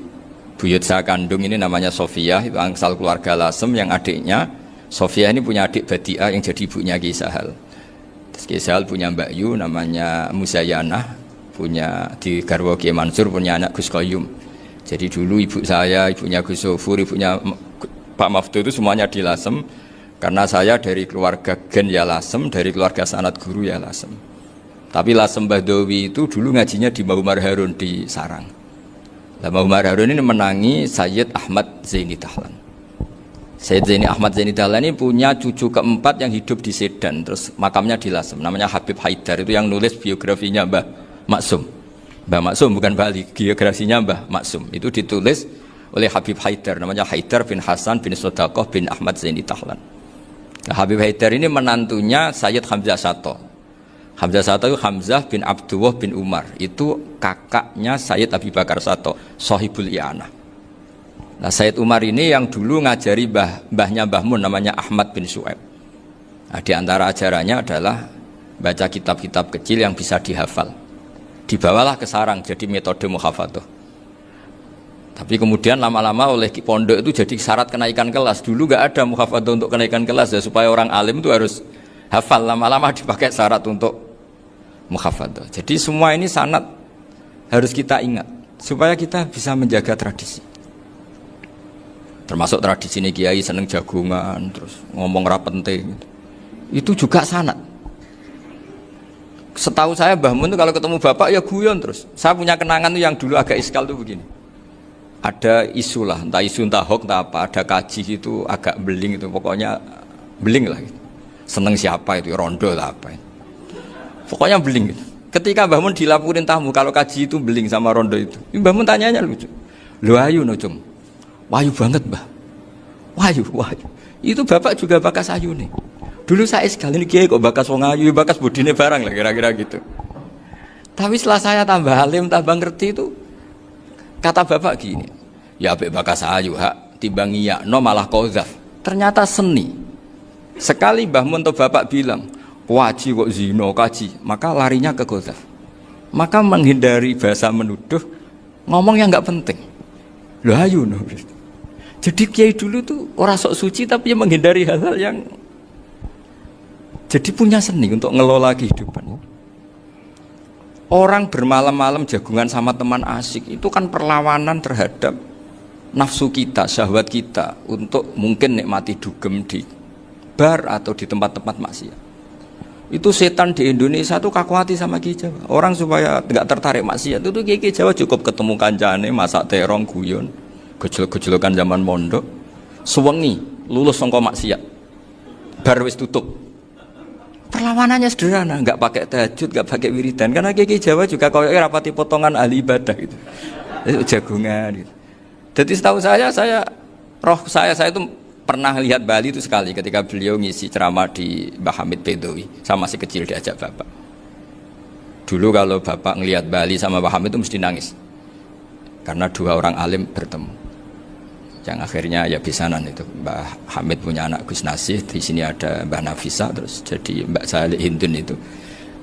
buyut saya kandung ini namanya Sofia, itu angsal keluarga Lasem, yang adiknya Sofia ini punya adik Badiah yang jadi ibunya Ki Sahal. Terus Ki Sahal punya Mbak Yu namanya Muzayanah, punya di Garwo Ki Mansur punya anak Gus Koyum. Jadi dulu ibu saya, ibunya Gus Sofur, ibunya Pak Maftu itu semuanya di Lasem. Karena saya dari keluarga Gen ya Lasem, dari keluarga sanad guru ya Lasem. Tapi Lasem Bahdowi itu dulu ngajinya di Mbah Umar Harun di Sarang. Mbah Umar Harun ini menangi Sayyid Ahmad Zaini Dahlan. Sayyid Zaini Ahmad Zaini Dahlan ini punya cucu keempat yang hidup di Sedan. Terus makamnya di Lasem, namanya Habib Haidar. Itu yang nulis biografinya Mbah Maksum. Mbah Maksum bukan Bali, biografinya Mbah Maksum. Itu ditulis oleh Habib Haidar, namanya Haidar bin Hasan bin Sodaqoh bin Ahmad Zaini Dahlan. Nah, Habib Haidar ini menantunya Sayyid Hamzah Sato. Hamzah Sato itu Hamzah bin Abdullah bin Umar. Itu kakaknya Sayyid Abi Bakar Sato, Sohibul I'anah. Nah, Sayyid Umar ini yang dulu ngajari mbahnya Mbah Mun namanya Ahmad bin Su'eb. Nah, di antara ajarannya adalah baca kitab-kitab kecil yang bisa dihafal. Dibawalah ke sarang jadi metode muhafadzah. Tapi kemudian lama-lama oleh pondok itu jadi syarat kenaikan kelas. Dulu nggak ada muhafadzah untuk kenaikan kelas ya, supaya orang alim itu harus hafal. Lama-lama dipakai syarat untuk muhafadzah. Jadi semua ini sanad harus kita ingat supaya kita bisa menjaga tradisi. Termasuk tradisi ini kiai seneng jagungan, terus ngomong ra penting. Itu juga sanad. Setahu saya Mbah Mun itu kalau ketemu bapak ya guyon terus. Saya punya kenangan tuh yang dulu agak iskal tuh begini. Ada isu lah, entah isu entah hoax entah apa, ada kaji itu agak beling itu, pokoknya beling lah gitu. Seneng siapa itu, rondo lah apa. Pokoknya beling gitu. Ketika Mbah Mun dilaporin tamu kalau kaji itu beling sama rondo itu. Mbah Mun tanyanya lucu. Lho ayu no cung. Wahyu banget, Mbah. Wahyu. Itu bapak juga bakas ayu nih. Dulu saya sekali ini kiai kok bakas wong ayu, bakas budine barang lah kira-kira gitu. Tapi setelah saya tambah alim, tambah ngerti itu, kata bapak gini, ya apik bakas ayu hak timbang iya no malah kozaf. Ternyata seni. Sekali Mbah Mun atau bapak bilang, waji kok zino kaji, maka larinya ke kozaf. Maka menghindari bahasa menuduh, ngomong yang nggak penting. Loh ayu no. Jadi kiai dulu tuh orang sok suci tapi menghindari hal-hal yang jadi punya seni untuk ngelola kehidupan. Orang bermalam-malam jagungan sama teman asik itu kan perlawanan terhadap nafsu kita, syahwat kita untuk mungkin nikmati dugem di bar atau di tempat-tempat maksiat. Itu setan di Indonesia tuh kakuati sama Ki Jawa. Orang supaya tidak tertarik maksiat itu Ki Jawa cukup ketemu kancane masak terong guyon, gejol-gejolokan zaman mondok, suwengi lulus sangka maksiat. Bar wis tutup. Perlawanannya sederhana, nggak pakai tahajud, nggak pakai wiridan, karena Ki Jawa juga koyoknya rapati potongan ahli ibadah gitu, itu jagungan. Gitu. Jadi setahu saya itu pernah lihat Bali itu sekali ketika beliau ngisi ceramah di Mbah Hamid Bedowi, saya masih kecil diajak bapak. Dulu kalau bapak ngelihat Bali sama Mbah Hamid itu mesti nangis, karena dua orang alim bertemu. Yang akhirnya ya bisanan itu Mbah Hamid punya anak Gus Nasih, di sini ada Mbah Nafisa, terus jadi Mbak Salih Hindun itu.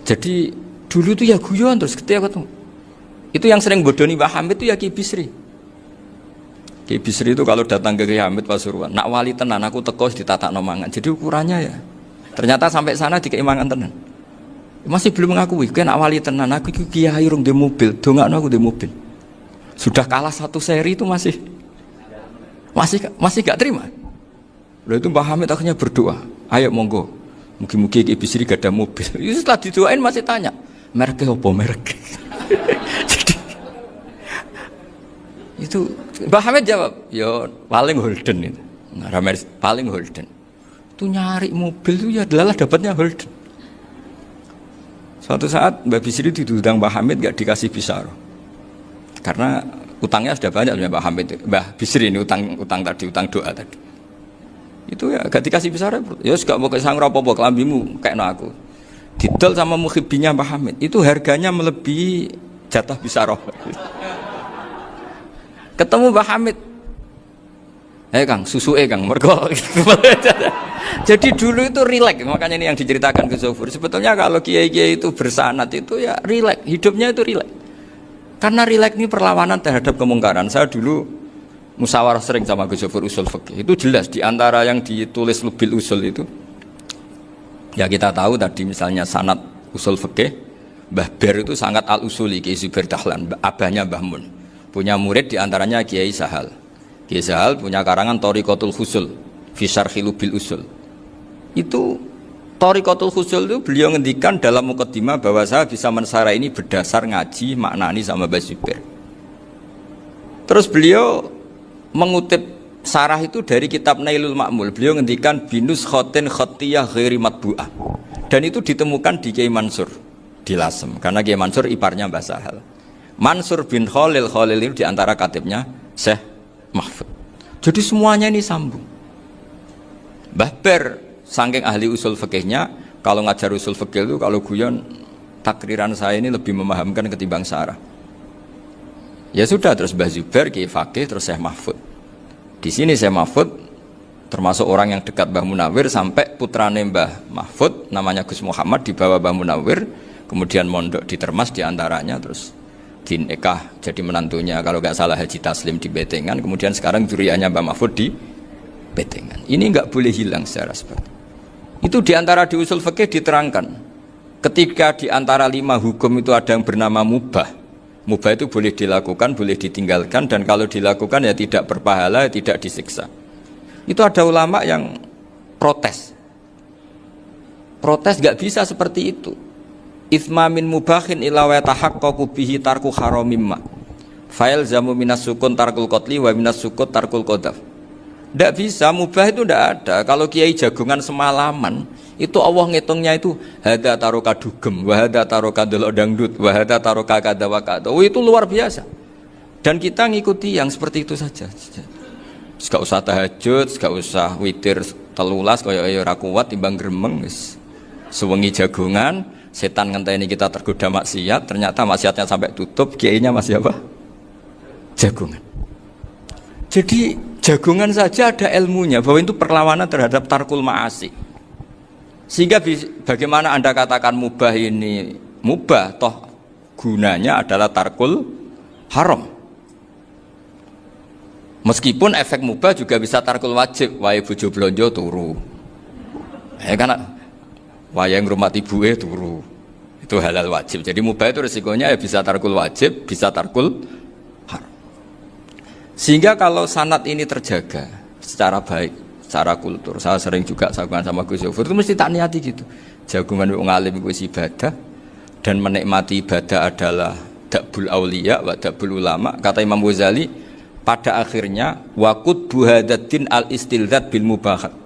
Jadi dulu tuh ya guyon terus ketika ketemu. Itu yang sering bodoni Mbah Hamid itu ya Ki Bisri. Ki Bisri itu kalau datang ke Ki Hamid Pasuruan, nak wali tenan aku teko ditata nomangan. Jadi ukurannya ya. Ternyata sampai sana di keimangan tenan. Masih belum mengakui, kan nak wali tenan aku iki kiai rung di mobil, dongakno aku di mobil. Sudah kalah satu seri itu masih gak terima. Lalu itu Mbah Hamid akhirnya berdoa, ayo monggo, mungkin Ki Bisri gak ada mobil. Itu setelah didoain masih tanya, mereknya apa merek? Jadi itu Mbah Hamid jawab, ya paling Holden itu, paling Holden. Itu nyari mobil itu ya adalah dapatnya Holden. Suatu saat Mbah Bisri diundang Mbah Hamid gak dikasih bisaroh. Karena utangnya sudah banyak Mbah Hamid, Mbah Bisri ini utang tadi, utang doa tadi. Itu ya gak dikasih besar ya gak mau kesang apa-apa kelambimu kayak aku. Didol sama muhibbinya Mbah Hamid. Itu harganya melebihi jatah bisaroh. Ketemu Mbah Hamid. Kang, susuke Kang, mergo. Jadi dulu itu rileks, makanya ini yang diceritakan ke Zofur. Sebetulnya kalau kiai-kiai itu bersanat itu ya rileks, hidupnya itu rileks. Karena rileks ini perlawanan terhadap kemungkaran. Saya dulu musyawarah sering sama Gus Zofur usul fikih. Itu jelas di antara yang ditulis Lubil Usul itu. Ya kita tahu tadi misalnya sanad usul fikih, Mbah Ber itu sangat al-usuli Kiai Zubair Dahlan, abahnya Mbah Mun. Punya murid di antaranya Kiai Sahal. Kiai Sahal punya karangan Thariqatul Husul fi Syarhi Lubil Usul. Itu Thariqatul Husul itu beliau ngendikan dalam mukaddimah bahwa saya bisa mensarah ini berdasar ngaji maknani sama Mbah Zubair. Terus beliau mengutip sarah itu dari kitab Nailul Ma'mul. Beliau ngendikan binus khotin khatiyah ghairi matbu'ah. Dan itu ditemukan di Kiai Mansur di Lasem. Karena Kiai Mansur iparnya Mbah Sahal. Mansur bin Khalil itu diantara katibnya Syekh Mahfud. Jadi semuanya ini sambung. Mbah Ber saking ahli usul fikihnya, kalau ngajar usul fikih itu kalau guyon takriran saya ini lebih memahamkan ketimbang sarah. Ya sudah, terus Mbah Zubair Kiai Fakih, terus Syekh Mahfud. Di sini Syekh Mahfud termasuk orang yang dekat Mbah Munawir, sampai putrane Mbah Mahfud namanya Gus Muhammad dibawa Mbah Munawir, kemudian mondok di Termas diantaranya, terus dinikah jadi menantunya kalau nggak salah Haji Taslim di Betengan, kemudian sekarang juriannya Mbah Mahfud di Betengan. Ini nggak boleh hilang secara seperti itu. Diantara di usul fikih diterangkan ketika diantara 5 hukum itu ada yang bernama mubah. Mubah itu boleh dilakukan, boleh ditinggalkan, dan kalau dilakukan ya tidak berpahala, tidak disiksa. Itu ada ulama yang protes nggak bisa seperti itu. Itsma min mubahin ila wa tahaqqaqu bihi tarku haramimma. Fa'il zamu minas sukun tarkul qatli wa minas sukut tarkul qadaf. Tidak bisa, mubah itu tidak ada. Kalau kiai jagungan semalaman, itu Allah ngitungnya itu hada taroka dugem, wahada taroka delok dangdut, wahada taroka kada wa kada. Oh, itu luar biasa. Dan kita ngikuti yang seperti itu saja. Gak usah tahajud, gak usah witir telulas kaya ora kuat timbang gremeng wis. Sewengi jagungan, setan ngenteni kita tergoda maksiat, ternyata maksiatnya sampai tutup, kiainya masih apa? Jagungan. Jadi jagungan saja ada ilmunya bahwa itu perlawanan terhadap tarkul ma'asi. Sehingga bagaimana Anda katakan mubah ini mubah, toh gunanya adalah tarkul haram. Meskipun efek mubah juga bisa tarkul wajib, wae bojo blonjo turu. Karena wae ngrumati ibuke turu. Itu halal wajib. Jadi mubah itu resikonya ya bisa tarkul wajib, bisa tarkul haram. Sehingga kalau sanad ini terjaga secara baik, secara kultur, saya sering juga sakuan sama Gus Zofur itu mesti tak niati gitu. Jagungan wong alim iku ibadah, dan menikmati ibadah adalah dakbul auliya wa dakbul ulama. Kata Imam Ghazali, pada akhirnya waqud buhadatin al istilzat bil mubahat.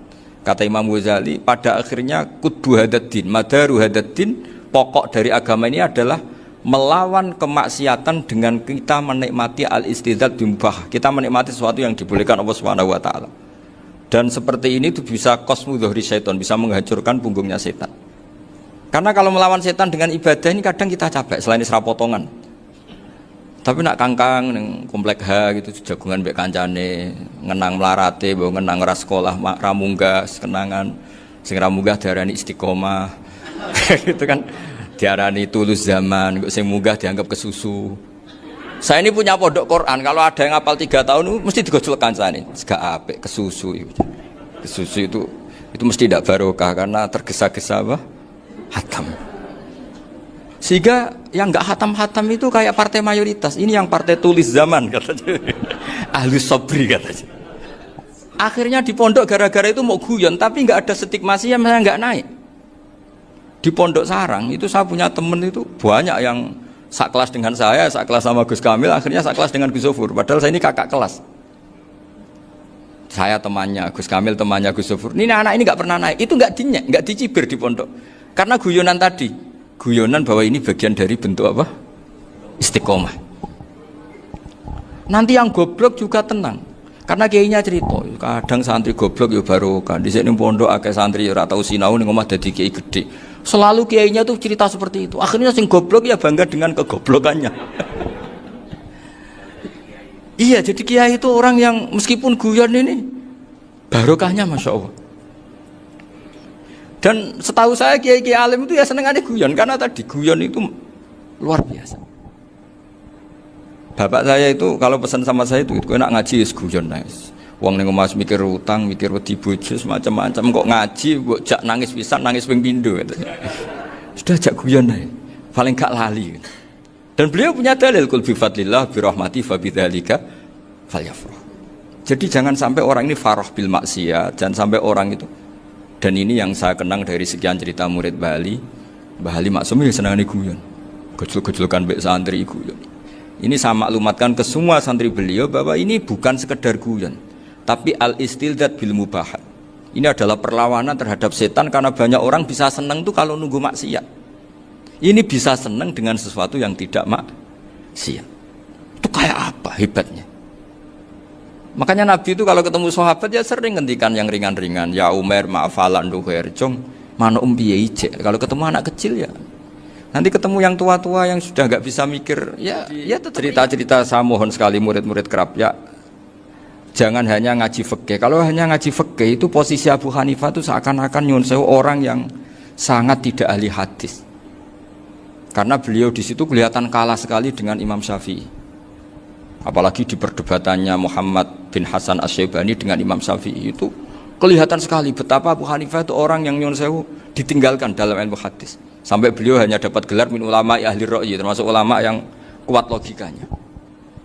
Kata Imam Ghazali, pada akhirnya qutbu hadaddin, madaru hadaddin, pokok dari agama ini adalah melawan kemaksiatan dengan kita menikmati al-istidzat bimubah. Kita menikmati sesuatu yang dibolehkan Allah Subhanahu wa taala. Dan seperti ini itu bisa qasmu dhuhri syaitan, bisa menghancurkan punggungnya setan. Karena kalau melawan setan dengan ibadah ini kadang kita capek selain isra potongan. Tapi nak kangkang ning komplek H gitu jagungan mbek kancane, ngenang melarate, mbok ngenang ora sekolah, ra munggah kenangan. Sing ra munggah diarani istiqomah. Gitu kan. Diarani tulus zaman, sing munggah dianggap kesusu. Saya ini punya pondok Quran, kalau ada yang hafal 3 tahun mesti digojol kancane. Gak apik kesusu itu. Kesusu itu mesti tidak barokah karena tergesa-gesa apa? Hatam. Sehingga yang enggak hatam-hatam itu kayak partai mayoritas. Ini yang partai tulis zaman katanya. Ahlus sabri katanya. Akhirnya di pondok gara-gara itu mau guyon, tapi enggak ada stigmasi yang enggak naik. Di Pondok Sarang itu saya punya temen itu banyak yang sekelas dengan saya, sekelas sama Gus Kamil, akhirnya sekelas dengan Gus Zofur. Padahal saya ini kakak kelas. Saya temannya, Gus Kamil temannya Gus Zofur. Ini anak ini nggak pernah naik, itu nggak dinyek, nggak dicibir di pondok. Karena guyonan tadi, guyonan bahwa ini bagian dari bentuk apa? Istiqomah. Nanti yang goblok juga tenang. Karena kiainya cerita, kadang santri goblok ya barokah. Di sini pondok akeh santri ora tau sinau ning omah dadi kiai gede. Selalu kiainya tuh cerita seperti itu. Akhirnya sing goblok ya bangga dengan kegoblokannya. Iya, jadi kiai itu orang yang meskipun guyon ini barokahnya Masya Allah. Dan setahu saya kiai-kiai alim itu ya senengannya guyon, karena tadi guyon itu luar biasa. Bapak saya itu kalau pesan sama saya itu enak ngaji wis guyon nice. Wong ning omah mikir utang, mikir wedi bojo macam-macam, kok ngaji kok jak nangis pisan, nangis ping pindho gitu. Sudah jak guyon ae. Paling gak lali. Dan beliau punya dalil kul bi fadlillah bi rahmati fa bidzalika falyafrah. Jadi jangan sampai orang ini farah bil maksiat, jangan sampai orang itu. Dan ini yang saya kenang dari sekian cerita murid Bali. Mbah Ali Maksum ya senangane guyon. Gejol-gejolkan mbek santri guyon. Ini saya maklumatkan ke semua santri beliau bahwa ini bukan sekedar guyon, tapi al-istildzat bil mubahat. Ini adalah perlawanan terhadap setan, karena banyak orang bisa senang tuh kalau nunggu maksiat. Ini bisa senang dengan sesuatu yang tidak maksiat. Itu kayak apa hebatnya? Makanya Nabi itu kalau ketemu sahabat ya sering ngendikan yang ringan-ringan. Ya Umar ma'afalan duher jong mana piye ije. Kalau ketemu anak kecil ya. Nanti ketemu yang tua-tua yang sudah nggak bisa mikir, ya tetap cerita-cerita. Saya mohon sekali murid-murid kerap ya, jangan hanya ngaji fikih. Kalau hanya ngaji fikih itu posisi Abu Hanifah itu seakan-akan nyun sewu orang yang sangat tidak ahli hadis. Karena beliau di situ kelihatan kalah sekali dengan Imam Syafi'i. Apalagi di perdebatannya Muhammad bin Hasan Asy-Syaibani dengan Imam Syafi'i itu kelihatan sekali betapa Abu Hanifah itu orang yang nyun sewu ditinggalkan dalam ilmu hadis. Sampai beliau hanya dapat gelar min ulama ahli ra'yi, termasuk ulama yang kuat logikanya.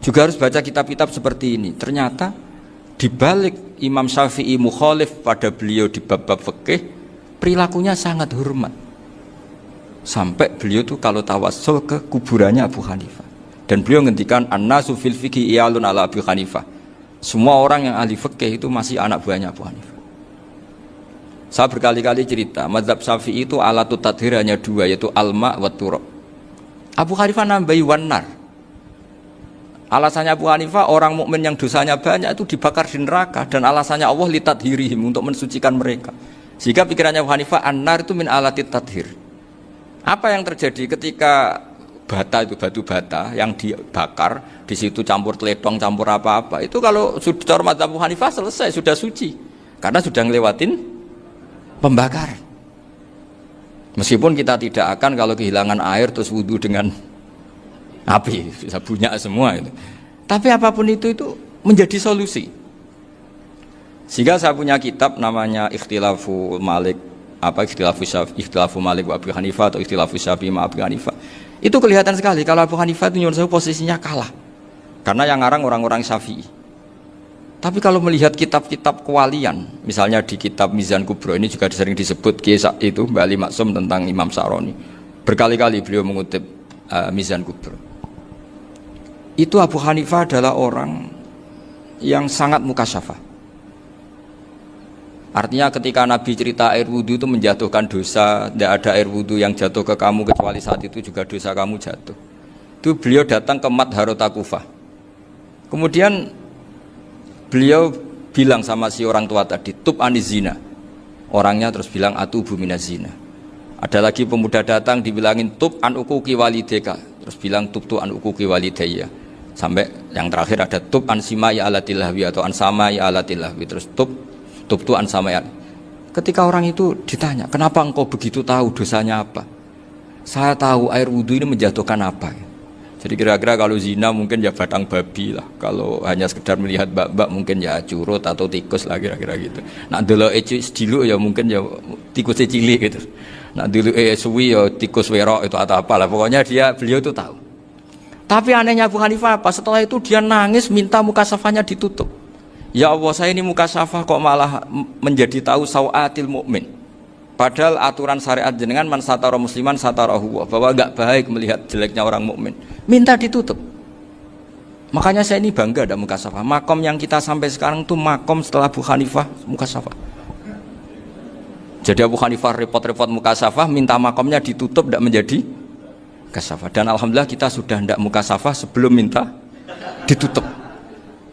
Juga harus baca kitab-kitab seperti ini. Ternyata di balik Imam Syafi'i mukhalif pada beliau di bab-bab fikih, perilakunya sangat hormat. Sampai beliau tuh kalau tawassul ke kuburannya Abu Hanifah. Dan beliau ngendikan an-nasu fil fiqhi iyalun ala Abu Hanifah. Semua orang yang ahli fikih itu masih anak buahnya Abu Hanifah. Saya berkali-kali cerita, mazhab Syafi'i itu alatut tadhir hanya dua, yaitu alma wa turab. Abu Hanifah nambahi wanar. Alasannya Abu Hanifah, orang mukmin yang dosanya banyak itu dibakar di neraka, dan alasannya Allah litadhirihim, untuk mensucikan mereka. Sehingga pikirannya Abu Hanifah, an-nar itu min alatit tadhir. Apa yang terjadi ketika bata itu batu bata yang dibakar, di situ campur teledong, campur apa-apa, itu kalau sudah mazhab Abu Hanifah selesai, sudah suci, karena sudah ngelewatin pembakaran. Meskipun kita tidak akan kalau kehilangan air terus wudhu dengan api, bisa bunyak semua itu. Tapi apapun itu menjadi solusi. Sehingga saya punya kitab namanya Ikhtilafu Malik, Ikhtilafu Malik wa Abu Hanifah atau Ikhtilafu Syafi'i ma Abu Hanifah. Itu kelihatan sekali kalau Abu Hanifah itu nyuruh saya posisinya kalah. Karena yang ngarang orang-orang Syafi'i. Tapi kalau melihat kitab-kitab kewalian, misalnya di kitab Mizan Kubro ini juga sering disebut kisah itu Mbah Ali Maksum tentang Imam Sa'roni. Berkali-kali beliau mengutip Mizan Kubro. Itu Abu Hanifah adalah orang yang sangat mukasyafah. Artinya ketika Nabi cerita air wudhu itu menjatuhkan dosa, tidak ada air wudhu yang jatuh ke kamu kecuali saat itu juga dosa kamu jatuh. Itu beliau datang ke Madharota Kufah. Kemudian beliau bilang sama si orang tua tadi, tub anizina. Orangnya terus bilang atubu minazina. Ada lagi pemuda datang dibilangin tub an ukuki walideka, terus bilang tub tu an ukuki walidayya. Sampai yang terakhir ada tub an simai alatilahwi atau an samai alatilahwi, terus tub tu an samai. Ketika orang itu ditanya, kenapa engkau begitu tahu dosanya apa? Saya tahu air wudhu ini menjatuhkan apa. Jadi kira-kira kalau zina mungkin ya batang babi lah. Kalau hanya sekedar melihat bak-bak mungkin ya curut atau tikus lah kira-kira gitu. Nak dulu sediluk ya mungkin ya tikus cilik gitu. Nak dulu suwi ya tikus werok itu atau apalah. Pokoknya beliau itu tahu. Tapi anehnya Abu Hanifah apa? Setelah itu dia nangis minta mukasafahnya ditutup. Ya Allah, saya ini mukasafah kok malah menjadi tahu sawatil mukmin. Padahal aturan syariat jenengan man satara musliman satarahu, bahwa enggak baik melihat jeleknya orang mukmin. Minta ditutup. Makanya saya ini bangga ada mukasafah. Makom yang kita sampai sekarang itu makom setelah Abu Hanifah mukasafah. Jadi Abu Hanifah repot-repot mukasafah, minta makomnya ditutup tidak menjadi mukasafah. Dan alhamdulillah kita sudah tidak mukasafah sebelum minta ditutup.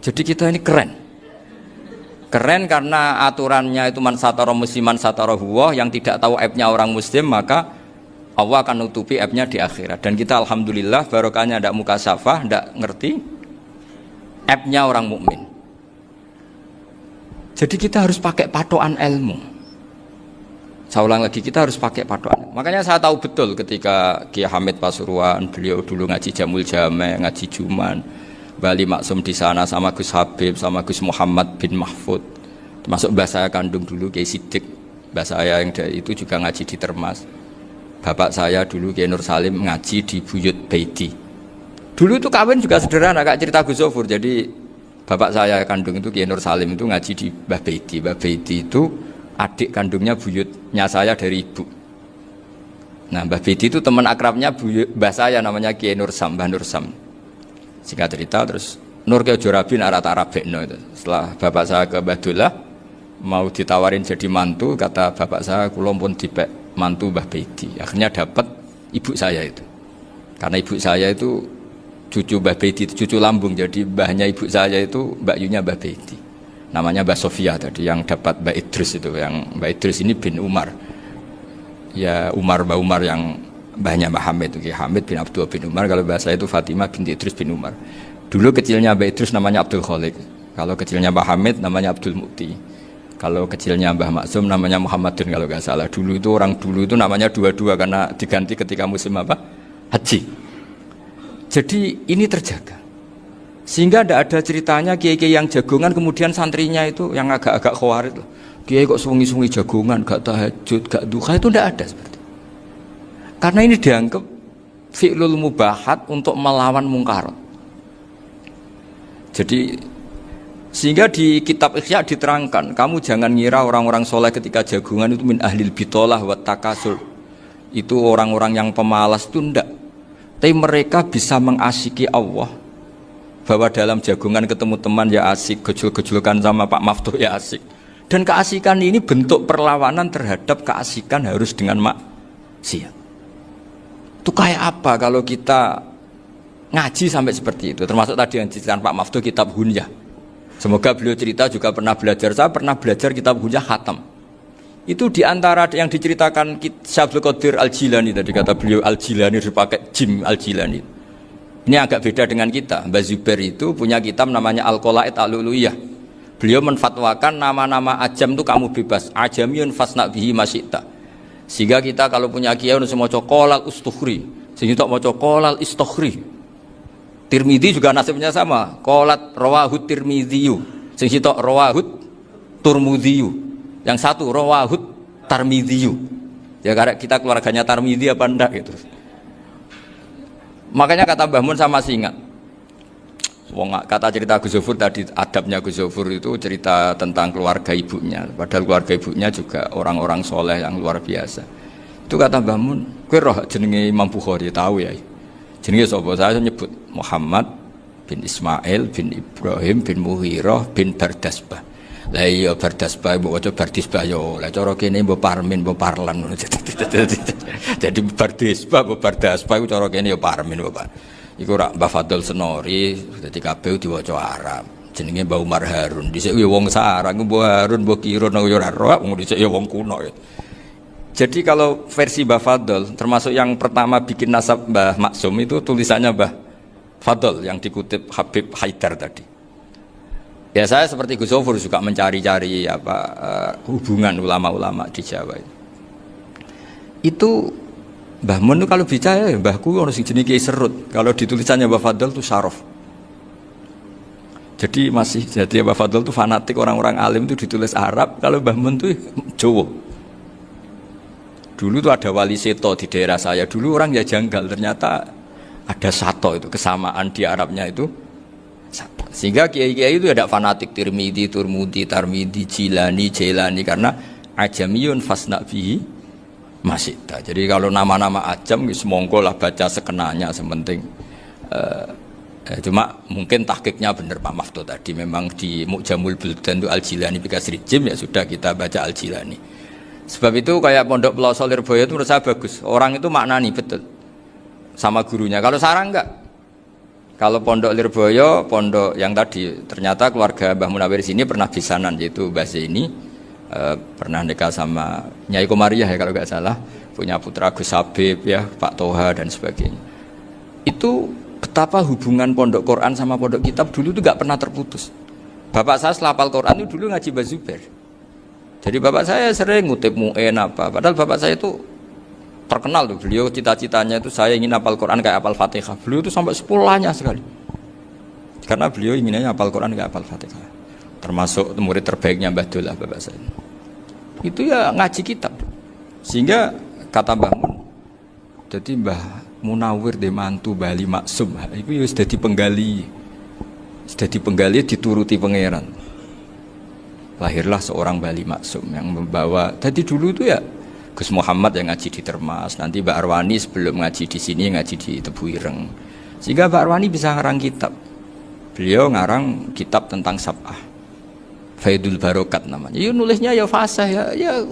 Jadi kita ini keren. Keren karena aturannya itu man satara musliman satara huwa, yang tidak tahu aibnya orang muslim maka Allah akan nutupi aibnya di akhirat. Dan kita alhamdulillah barokahnya ndak mukasafah, ndak ngerti aibnya orang mukmin. Jadi kita harus pakai patokan ilmu. Saya ulang lagi, kita harus pakai patokan. Makanya saya tahu betul ketika Kiai Hamid Pasuruan, beliau dulu ngaji Jamul Jame, ngaji Juman, Bali Maksum di sana sama Gus Habib, sama Gus Muhammad bin Mahfud, termasuk mbah saya kandung dulu Kiai Sidik, mbah saya yang dari itu juga ngaji di Termas. Bapak saya dulu Kiai Nur Salim ngaji di Buyut Baiti. Dulu itu kawin juga sederhana, kak cerita Gus Zofur. Jadi bapak saya kandung itu Kiai Nur Salim itu ngaji di Mbah Baiti. Mbah Baiti itu adik kandungnya buyutnya saya dari ibu. Nah, Mbah Baiti itu teman akrabnya mbah saya namanya Kiai Nur Sam, Mbah Nur Sam. Singkat cerita terus Nur Kiai Jorabi narat Arabekno itu. Setelah bapak saya ke Badullah mau ditawarin jadi mantu, kata bapak saya kula pun dipek mantu Mbah Baiti. Akhirnya dapat ibu saya itu. Karena ibu saya itu cucu Mbah Baiti, cucu lambung, jadi mbahnya ibu saya itu Mbak Yunya Mbah Baiti. Namanya Mbak Sofia tadi yang dapat Mbak Idris itu, yang Mbak Idris ini bin Umar. Ya Umar, Mbak Umar yang mbahnya Mbak Hamid, Kiai Hamid bin Abdul bin Umar. Kalau bahasa itu Fatimah binti Idris bin Umar. Dulu kecilnya Mbak Idris namanya Abdul Khalik. Kalau kecilnya Mbak Hamid namanya Abdul Mukti. Kalau kecilnya Mbah Maksum namanya Muhammadun kalau nggak salah. Dulu itu orang dulu itu namanya dua-dua karena diganti ketika musim apa? Haji. Jadi ini terjaga. Sehingga tidak ada ceritanya kiai-kiai yang jagongan kemudian santrinya itu yang agak-agak khawarit. Kiai kok sungi-sungi jagongan, gak tahajud, gak duha, itu tidak ada seperti itu. Karena ini dianggap fi'lul mubahat untuk melawan mungkarat. Jadi sehingga di kitab Ikhya diterangkan, kamu jangan ngira orang-orang soleh ketika jagongan itu min ahlil bitolah wa takasul. Itu orang-orang yang pemalas, itu tidak. Tapi mereka bisa mengasyiki Allah. Bahwa dalam jagongan ketemu teman ya asik, gejul-gejulkan sama Pak Maftuh ya asik. Dan keasikan ini bentuk perlawanan terhadap keasikan harus dengan maksiat. Itu kayak apa kalau kita ngaji sampai seperti itu? Termasuk tadi yang diceritakan Pak Maftuh kitab Hunyah. Semoga beliau cerita juga pernah belajar. Saya pernah belajar kitab Hunyah khatam. Itu diantara yang diceritakan Syabdul Qadir Al-Jilani tadi, kata beliau Al-Jilani dipakai Jim Al-Jilani. Ini agak beda dengan kita. Mbah Zubair itu punya kitab namanya Al-Qalaid Al-Uluyah. Beliau menfatwakan nama-nama ajam itu kamu bebas. Ajamiyun fasna bihi masyita. Sehingga kita kalau punya kiai harus mau qolal ustukhri, sehingga mau qolal istukhri. Tirmidzi juga nasibnya sama. Qolat rawahut Tirmidziyu. Sehingga rawahut Turmudziyu. Yang satu rawahut Tarmidziyu. Ya karena kita keluarganya Tarmidzi apa enggak gitu. Makanya kata Mbah Mun sama masih ingat. Kata cerita Gus Zofur tadi, adabnya Gus Zofur itu cerita tentang keluarga ibunya. Padahal keluarga ibunya juga orang-orang soleh yang luar biasa. Itu kata Mbah Mun, kowe roh jenenge Imam Bukhari tahu ya. Jenenge sapa? Saya nyebut Muhammad bin Ismail bin Ibrahim bin Mughirah bin Bardasbah. Lah iya Bardasbah mbok waca Bardisbah yo. Lah cara kene mbok Parmin mbok Parlan. Jadi Bardisbah mbok Bardasbah iku cara kene yo Parmin mbok. Iku rak Mbah Fadl Senori, dadi kabeh diwaca Arab. Jenenge Mbah Umar Harun. Dhisik yo wong sarang, Mbah Harun mbok kira nang yo ora roh, dhisik yo wong kuno. Jadi kalau versi Mbah Fadl, termasuk yang pertama bikin nasab Mbah Maksum itu tulisannya Mbah Fadl yang dikutip Habib Haidar tadi. Ya saya seperti Gus Zofur juga mencari-cari hubungan ulama-ulama di Jawa itu. Mbah Mun itu kalau bicara ya mbahku orang sing jenenge Kiai Serut. Kalau ditulisannya Mbah Fadl itu Syaraf. Jadi Mbah Fadl itu fanatik orang-orang alim itu ditulis Arab. Kalau Mbah Mun itu Jawa. Dulu itu ada wali seto di daerah saya. Dulu orang ya janggal, ternyata ada sato itu, kesamaan di Arabnya itu sato. Sehingga kiai-kiai itu ada fanatik Tirmidzi, Turmudi, Tarmidi, Jilani, Jailani karena ajamiyun fasna bihi masyita. Jadi kalau nama-nama ajam semongko lah baca sekenanya, sementing cuma mungkin tahqiqnya benar Pak Maftuh tadi, memang di Mu'jamul Buldan itu Al-Jilani bikasri jim, ya sudah kita baca Al-Jilani. Sebab itu kayak Pondok Pelosok Lirboyo itu menurut saya bagus. Orang itu maknani betul sama gurunya. Kalau sarang enggak. Kalau pondok Lirboyo, pondok yang tadi ternyata keluarga Mbah Munawir sini pernah bisanan, yaitu Mbah Zaini pernah nikah sama Nyai Komariah ya kalau nggak salah, punya putra Gus Habib ya, Pak Toha dan sebagainya. Itu betapa hubungan pondok Quran sama pondok kitab dulu itu nggak pernah terputus. Bapak saya setelah hafal Quran itu dulu ngaji Mbah Zubair. Jadi bapak saya sering ngutip mu'en apa, padahal bapak saya itu terkenal tuh, beliau cita-citanya itu saya ingin hafal Quran kayak hafal Fatihah. Beliau itu sampai sepulahnya sekali. Karena beliau inginnya hafal Quran kayak hafal Fatihah. Termasuk murid terbaiknya Mbah Dullah bapak saya. Itu ya ngaji kitab. Sehingga kata Mbah Mun, jadi Mbah Munawir de mantu Bali Maksum, itu ya sudah dipenggali. Sudah dipenggali dituruti pangeran. Lahirlah seorang Bali Maksum yang membawa, jadi dulu itu ya Gus Muhammad yang ngaji di Termas, nanti Mbak Arwani sebelum ngaji di sini ngaji di Tebu Ireng. Sehingga Mbak Arwani bisa ngarang kitab. Beliau ngarang kitab tentang Sab'ah. Faidul Barokat namanya. Ya nulisnya ya fasih ya.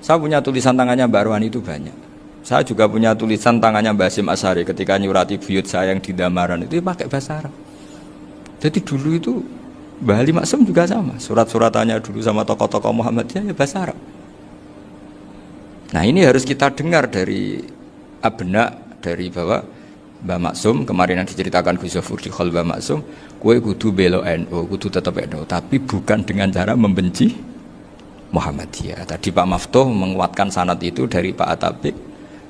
Saya punya tulisan tangannya Mbak Arwani itu banyak. Saya juga punya tulisan tangannya Mbak Hasyim Asy'ari ketika nyurati buyut saya yang di Damaran itu pakai bahasa Arab. Jadi dulu itu Mbah Ali Maksum juga sama. Surat-suratannya dulu sama tokoh-tokoh Muhammadiyah ya bahasa Arab. Nah ini harus kita dengar dari abna, dari bahwa Mbah Maksum kemarin yang diceritakan Gus Zafur di Khol Mbah Maksum, kue kudu belo NU, kudu tetap NU, tapi bukan dengan cara membenci Muhammadiyah. Tadi Pak Maftuh menguatkan sanad itu dari Pak Atabik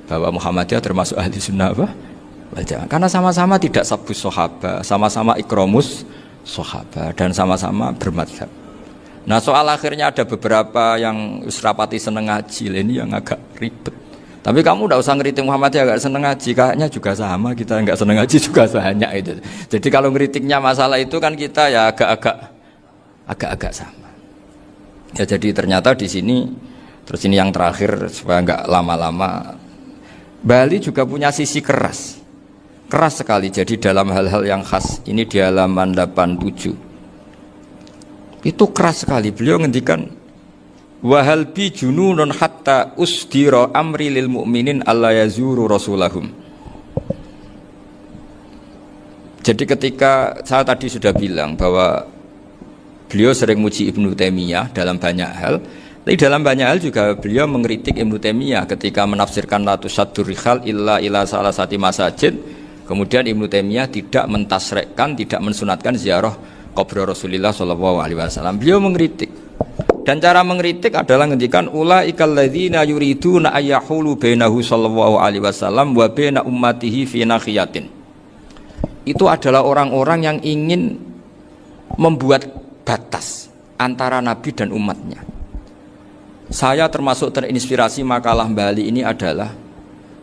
bahwa Muhammadiyah termasuk ahli sunnah wal jamaah. Karena sama-sama tidak sabus sahabat, sama-sama ikromus sahabat dan sama-sama bermadhab. Nah soal akhirnya ada beberapa yang rapati seneng ngaji, ini yang agak ribet. Tapi kamu tidak usah ngeritik Muhammadiyah agak seneng ngaji, kayaknya juga sama, kita nggak seneng ngaji juga banyak itu. Jadi kalau ngeritiknya masalah itu kan kita ya agak-agak sama. Ya jadi ternyata di sini, terus ini yang terakhir supaya nggak lama-lama, Bali juga punya sisi keras sekali. Jadi dalam hal-hal yang khas, ini di halaman 87. Itu keras sekali. Beliau ngendikan wahal bi jununun hatta usdira amri lil mu'minin alla yazuru rasulahum. Jadi ketika saya tadi sudah bilang bahwa beliau sering muji Ibnu Taimiyah dalam banyak hal, tapi dalam banyak hal juga beliau mengkritik Ibnu Taimiyah ketika menafsirkan la tusaddur rihal illa ila salasati masajid. Kemudian Ibnu Taimiyah tidak mentasrekkan, tidak mensunatkan ziarah kubur Rasulullah sallallahu alaihi wasallam. Beliau mengkritik. Dan cara mengkritik adalah ngendikan ulaikal ladzina yuriduna ayyahulu bainahu sallallahu alaihi wasallam wa baina ummatihi fi nakhiyatin. Itu adalah orang-orang yang ingin membuat batas antara Nabi dan umatnya. Saya termasuk terinspirasi makalah Bali ini adalah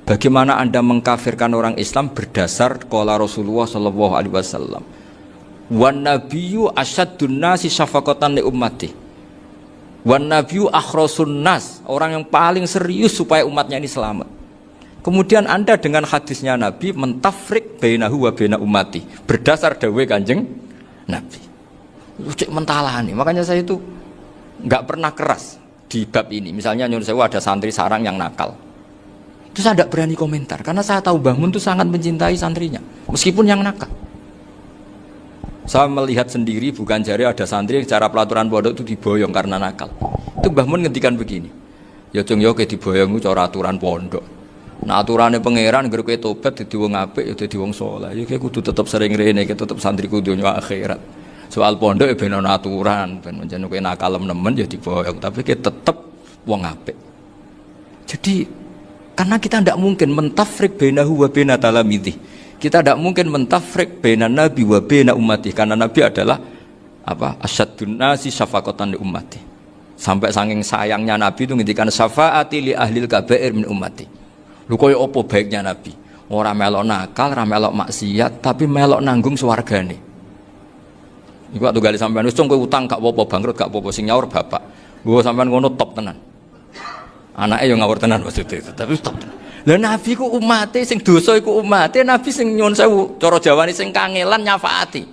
bagaimana Anda mengkafirkan orang Islam berdasar qala Rasulullah sallallahu alaihi wasallam. Wan nabiyyu asyaddun nasi syafaqatan li ummati. Wan nabiyyu akhrasun nas, orang yang paling serius supaya umatnya ini selamat. Kemudian Anda dengan hadisnya Nabi mentafrik bainahu wa baina ummati berdasar dawuh Kanjeng Nabi. Cek mentalani. Makanya saya itu enggak pernah keras di bab ini. Misalnya nyuruh saya ada santri sarang yang nakal. Itu saya tidak berani komentar karena saya tahu Mbah Mun itu sangat mencintai santrinya meskipun yang nakal. Saya melihat sendiri, bukan jari ada santri yang cara pelaturan pondok itu diboyong karena nakal. Itu Mbah Mun ngendikan begini, ya cung yo ke diboyong itu cara aturan pondok. Nah aturannya pangeran ngger kowe tobat dadi wong apik ya dadi wong saleh. Ya kowe kudu tetep sering rene, kowe tetep santri kudu dunya akhirat. Soal pondok ya ben ana aturan, ben menjen kowe nakal nemen ya diboyong, tapi kowe tetep wong apik. Jadi karena kita tidak mungkin mentafrik bainahu wa baina talamidhi. Kita tidak mungkin mentafrik baina nabi wa baina ummati karena nabi adalah apa? Asyaddun nasi syafaqatan li ummati. Sampai saking sayangnya nabi itu ngendikan syafaati li ahlil kabair min ummati. Lho koyo apa baiknya nabi? Ora melok nakal, ora melok maksiat, tapi melok nanggung swargane. Iku waktu gali sampean wis kowe utang gak apa-apa, bangkrut gak apa-apa, sing nyaur bapak. Gua sampean ngono top tenan. Anaknya yang ngawur tenan maksudnya itu, tapi top tenan. Lah nabi ku umate sing dosa iku umate, nabi sing nyuwun sewu cara Jawane sing kangelan nyafaati.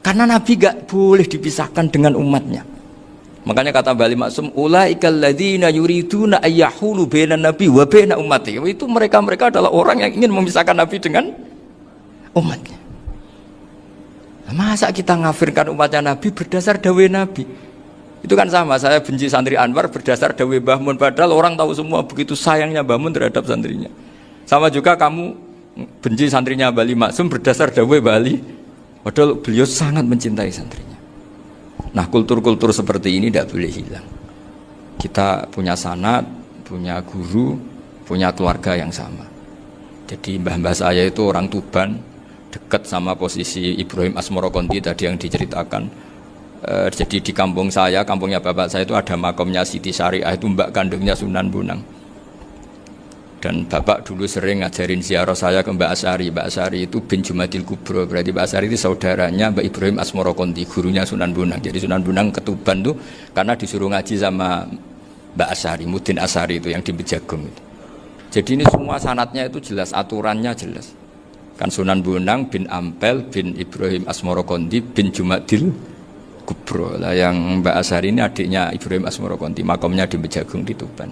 Karena nabi gak boleh dipisahkan dengan umatnya. Makanya kata Bali Maksum ulaikal ladzina yuriduna ayyahulu bainan nabi wa baina ummati. Itu mereka adalah orang yang ingin memisahkan nabi dengan umatnya. Masa kita ngafirkan umatnya Nabi berdasar dawai Nabi? Itu kan sama, saya benci santri Anwar berdasar dawai Mbah Mun, padahal orang tahu semua begitu sayangnya Mbah Mun terhadap santrinya. Sama juga kamu benci santrinya Bali Maksum berdasar dawai Bali, padahal beliau sangat mencintai santrinya. Nah, kultur-kultur seperti ini tidak boleh hilang. Kita punya sanad, punya guru, punya keluarga yang sama. Jadi mbah-mbah saya itu orang Tuban, dekat sama posisi Ibrahim Asmoro Konti tadi yang diceritakan. Jadi di kampung saya, kampungnya bapak saya itu ada makomnya Siti Syariah, itu mbak kandungnya Sunan Bonang. Dan bapak dulu sering ngajarin ziarah saya ke Mbak Asyari. Mbak Asyari itu bin Jumadil Kubro, berarti Mbak Asyari itu saudaranya Mbak Ibrahim Asmoro Konti, gurunya Sunan Bonang. Jadi Sunan Bonang ke Tuban tuh karena disuruh ngaji sama Mbak Asyari, Mudin Asyari itu yang di Bejagung itu. Jadi ini semua sanatnya itu jelas, aturannya jelas. Kan Sunan Bonang bin Ampel bin Ibrahim Asmoro Konti bin Jumadil Kubro lah, yang Mbak Asyari ini adiknya Ibrahim Asmoro Konti, makomnya di Bejagung di Tuban.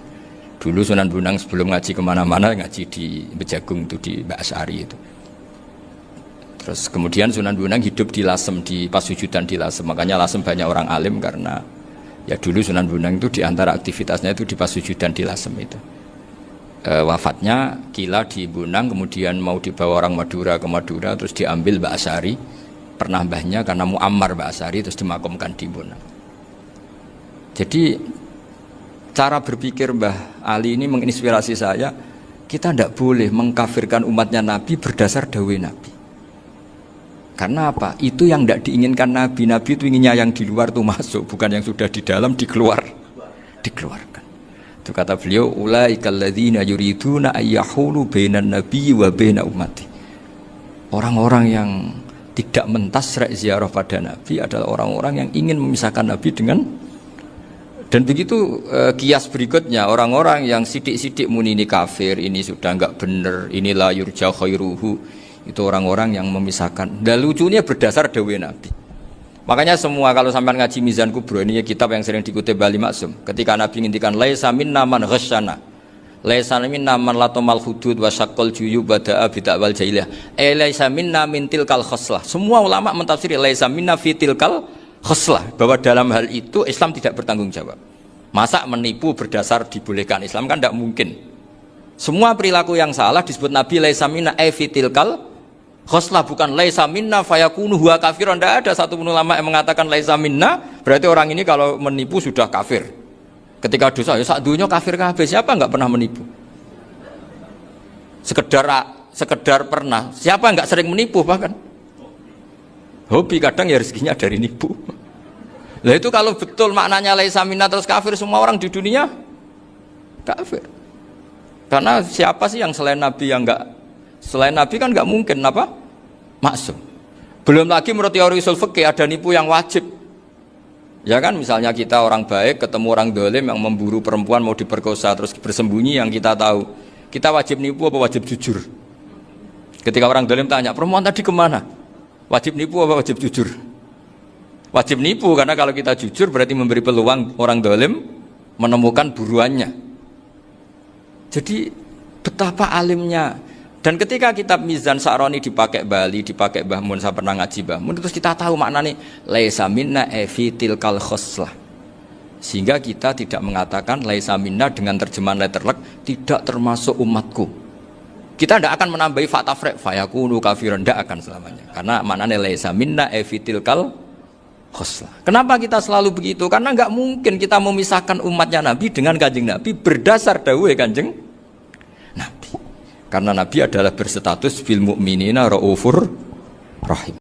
Dulu Sunan Bonang sebelum ngaji kemana-mana ngaji di Bejagung itu di Mbak Asyari itu. Terus kemudian Sunan Bonang hidup di Lasem, di Pasujudan di Lasem, makanya Lasem banyak orang alim karena ya dulu Sunan Bonang itu diantara aktivitasnya itu di Pasujudan di Lasem itu. Wafatnya kila di Bonang, kemudian mau dibawa orang Madura ke Madura, terus diambil Mbak Asyari, pernah mbahnya karena muammar Mbak Asyari, terus dimakamkan di Bonang. Jadi cara berpikir Mbah Ali ini menginspirasi saya. Kita tidak boleh mengkafirkan umatnya Nabi berdasar dawai Nabi. Karena apa? Itu yang tidak diinginkan Nabi. Nabi itu inginnya yang di luar itu masuk, bukan yang sudah di dalam dikeluarkan. Itu kata beliau, ulaikal ladzina yuriduna ayyahulu bainan nabiyyi wa baina ummati. Orang-orang yang tidak mentasra' ziarah pada Nabi adalah orang-orang yang ingin memisahkan Nabi dengan. Dan begitu kias berikutnya, orang-orang yang sidik-sidik muni ini kafir, ini sudah enggak benar, inilah yurja khairuhu, itu orang-orang yang memisahkan. Dan lucunya berdasar dawai Nabi. Makanya semua kalau sampai ngaji Mizan Kubro, ini kitab yang sering dikutip Bali Maksum, ketika Nabi ngintikan laisa minna man ghasyana, laisa minna man latomal hudud wa syaqqal juyub bada'a bid'awal jahiliyah, laisa minna min tilkal khoslah. Semua ulama mentafsiri laisa minna fi tilkal khoslah, bahwa dalam hal itu Islam tidak bertanggung jawab. Masa menipu berdasar dibolehkan Islam, kan tidak mungkin. Semua perilaku yang salah disebut Nabi laisa minna fi tilkal khoslah, bukan laisa minna fayakunu huwa kafiran. Tidak ada satu ulama yang mengatakan laisa minna berarti orang ini kalau menipu sudah kafir. Ketika dosa ya sak dunya kafir kabeh. Siapa enggak pernah menipu? Sekedar pernah. Siapa enggak sering menipu bahkan? Hobi kadang ya rezekinya dari nipu. Lah itu kalau betul maknanya laisa minna terus kafir, semua orang di dunia kafir. Karena siapa sih yang selain Nabi yang enggak, selain Nabi kan enggak mungkin apa? Maksum. Belum lagi menurut teori usul fikih ada nipu yang wajib. Ya kan, misalnya kita orang baik ketemu orang dolim yang memburu perempuan mau diperkosa terus bersembunyi yang kita tahu, kita wajib nipu apa wajib jujur? Ketika orang dolim tanya, perempuan tadi kemana? Wajib nipu apa wajib jujur? Wajib nipu, karena kalau kita jujur berarti memberi peluang orang dolim menemukan buruannya. Jadi betapa alimnya. Dan ketika kitab Mizan Sa'roni dipakai Bali, dipakai Mbah Mun, saya pernah ngaji Mbah Mun, terus kita tahu maknanya laisa minna fi tilkal khoslah. Sehingga kita tidak mengatakan laisa minna dengan terjemahan letterlek tidak termasuk umatku. Kita tidak akan menambahi fakta frek fayakunu kafiran, tidak akan selamanya. Karena maknanya laisa minna fi tilkal khoslah. Kenapa kita selalu begitu? Karena enggak mungkin kita memisahkan umatnya Nabi dengan Kanjeng Nabi berdasar dawuh Kanjeng Nabi. Karena Nabi adalah berstatus bil mu'minina raufur rahim.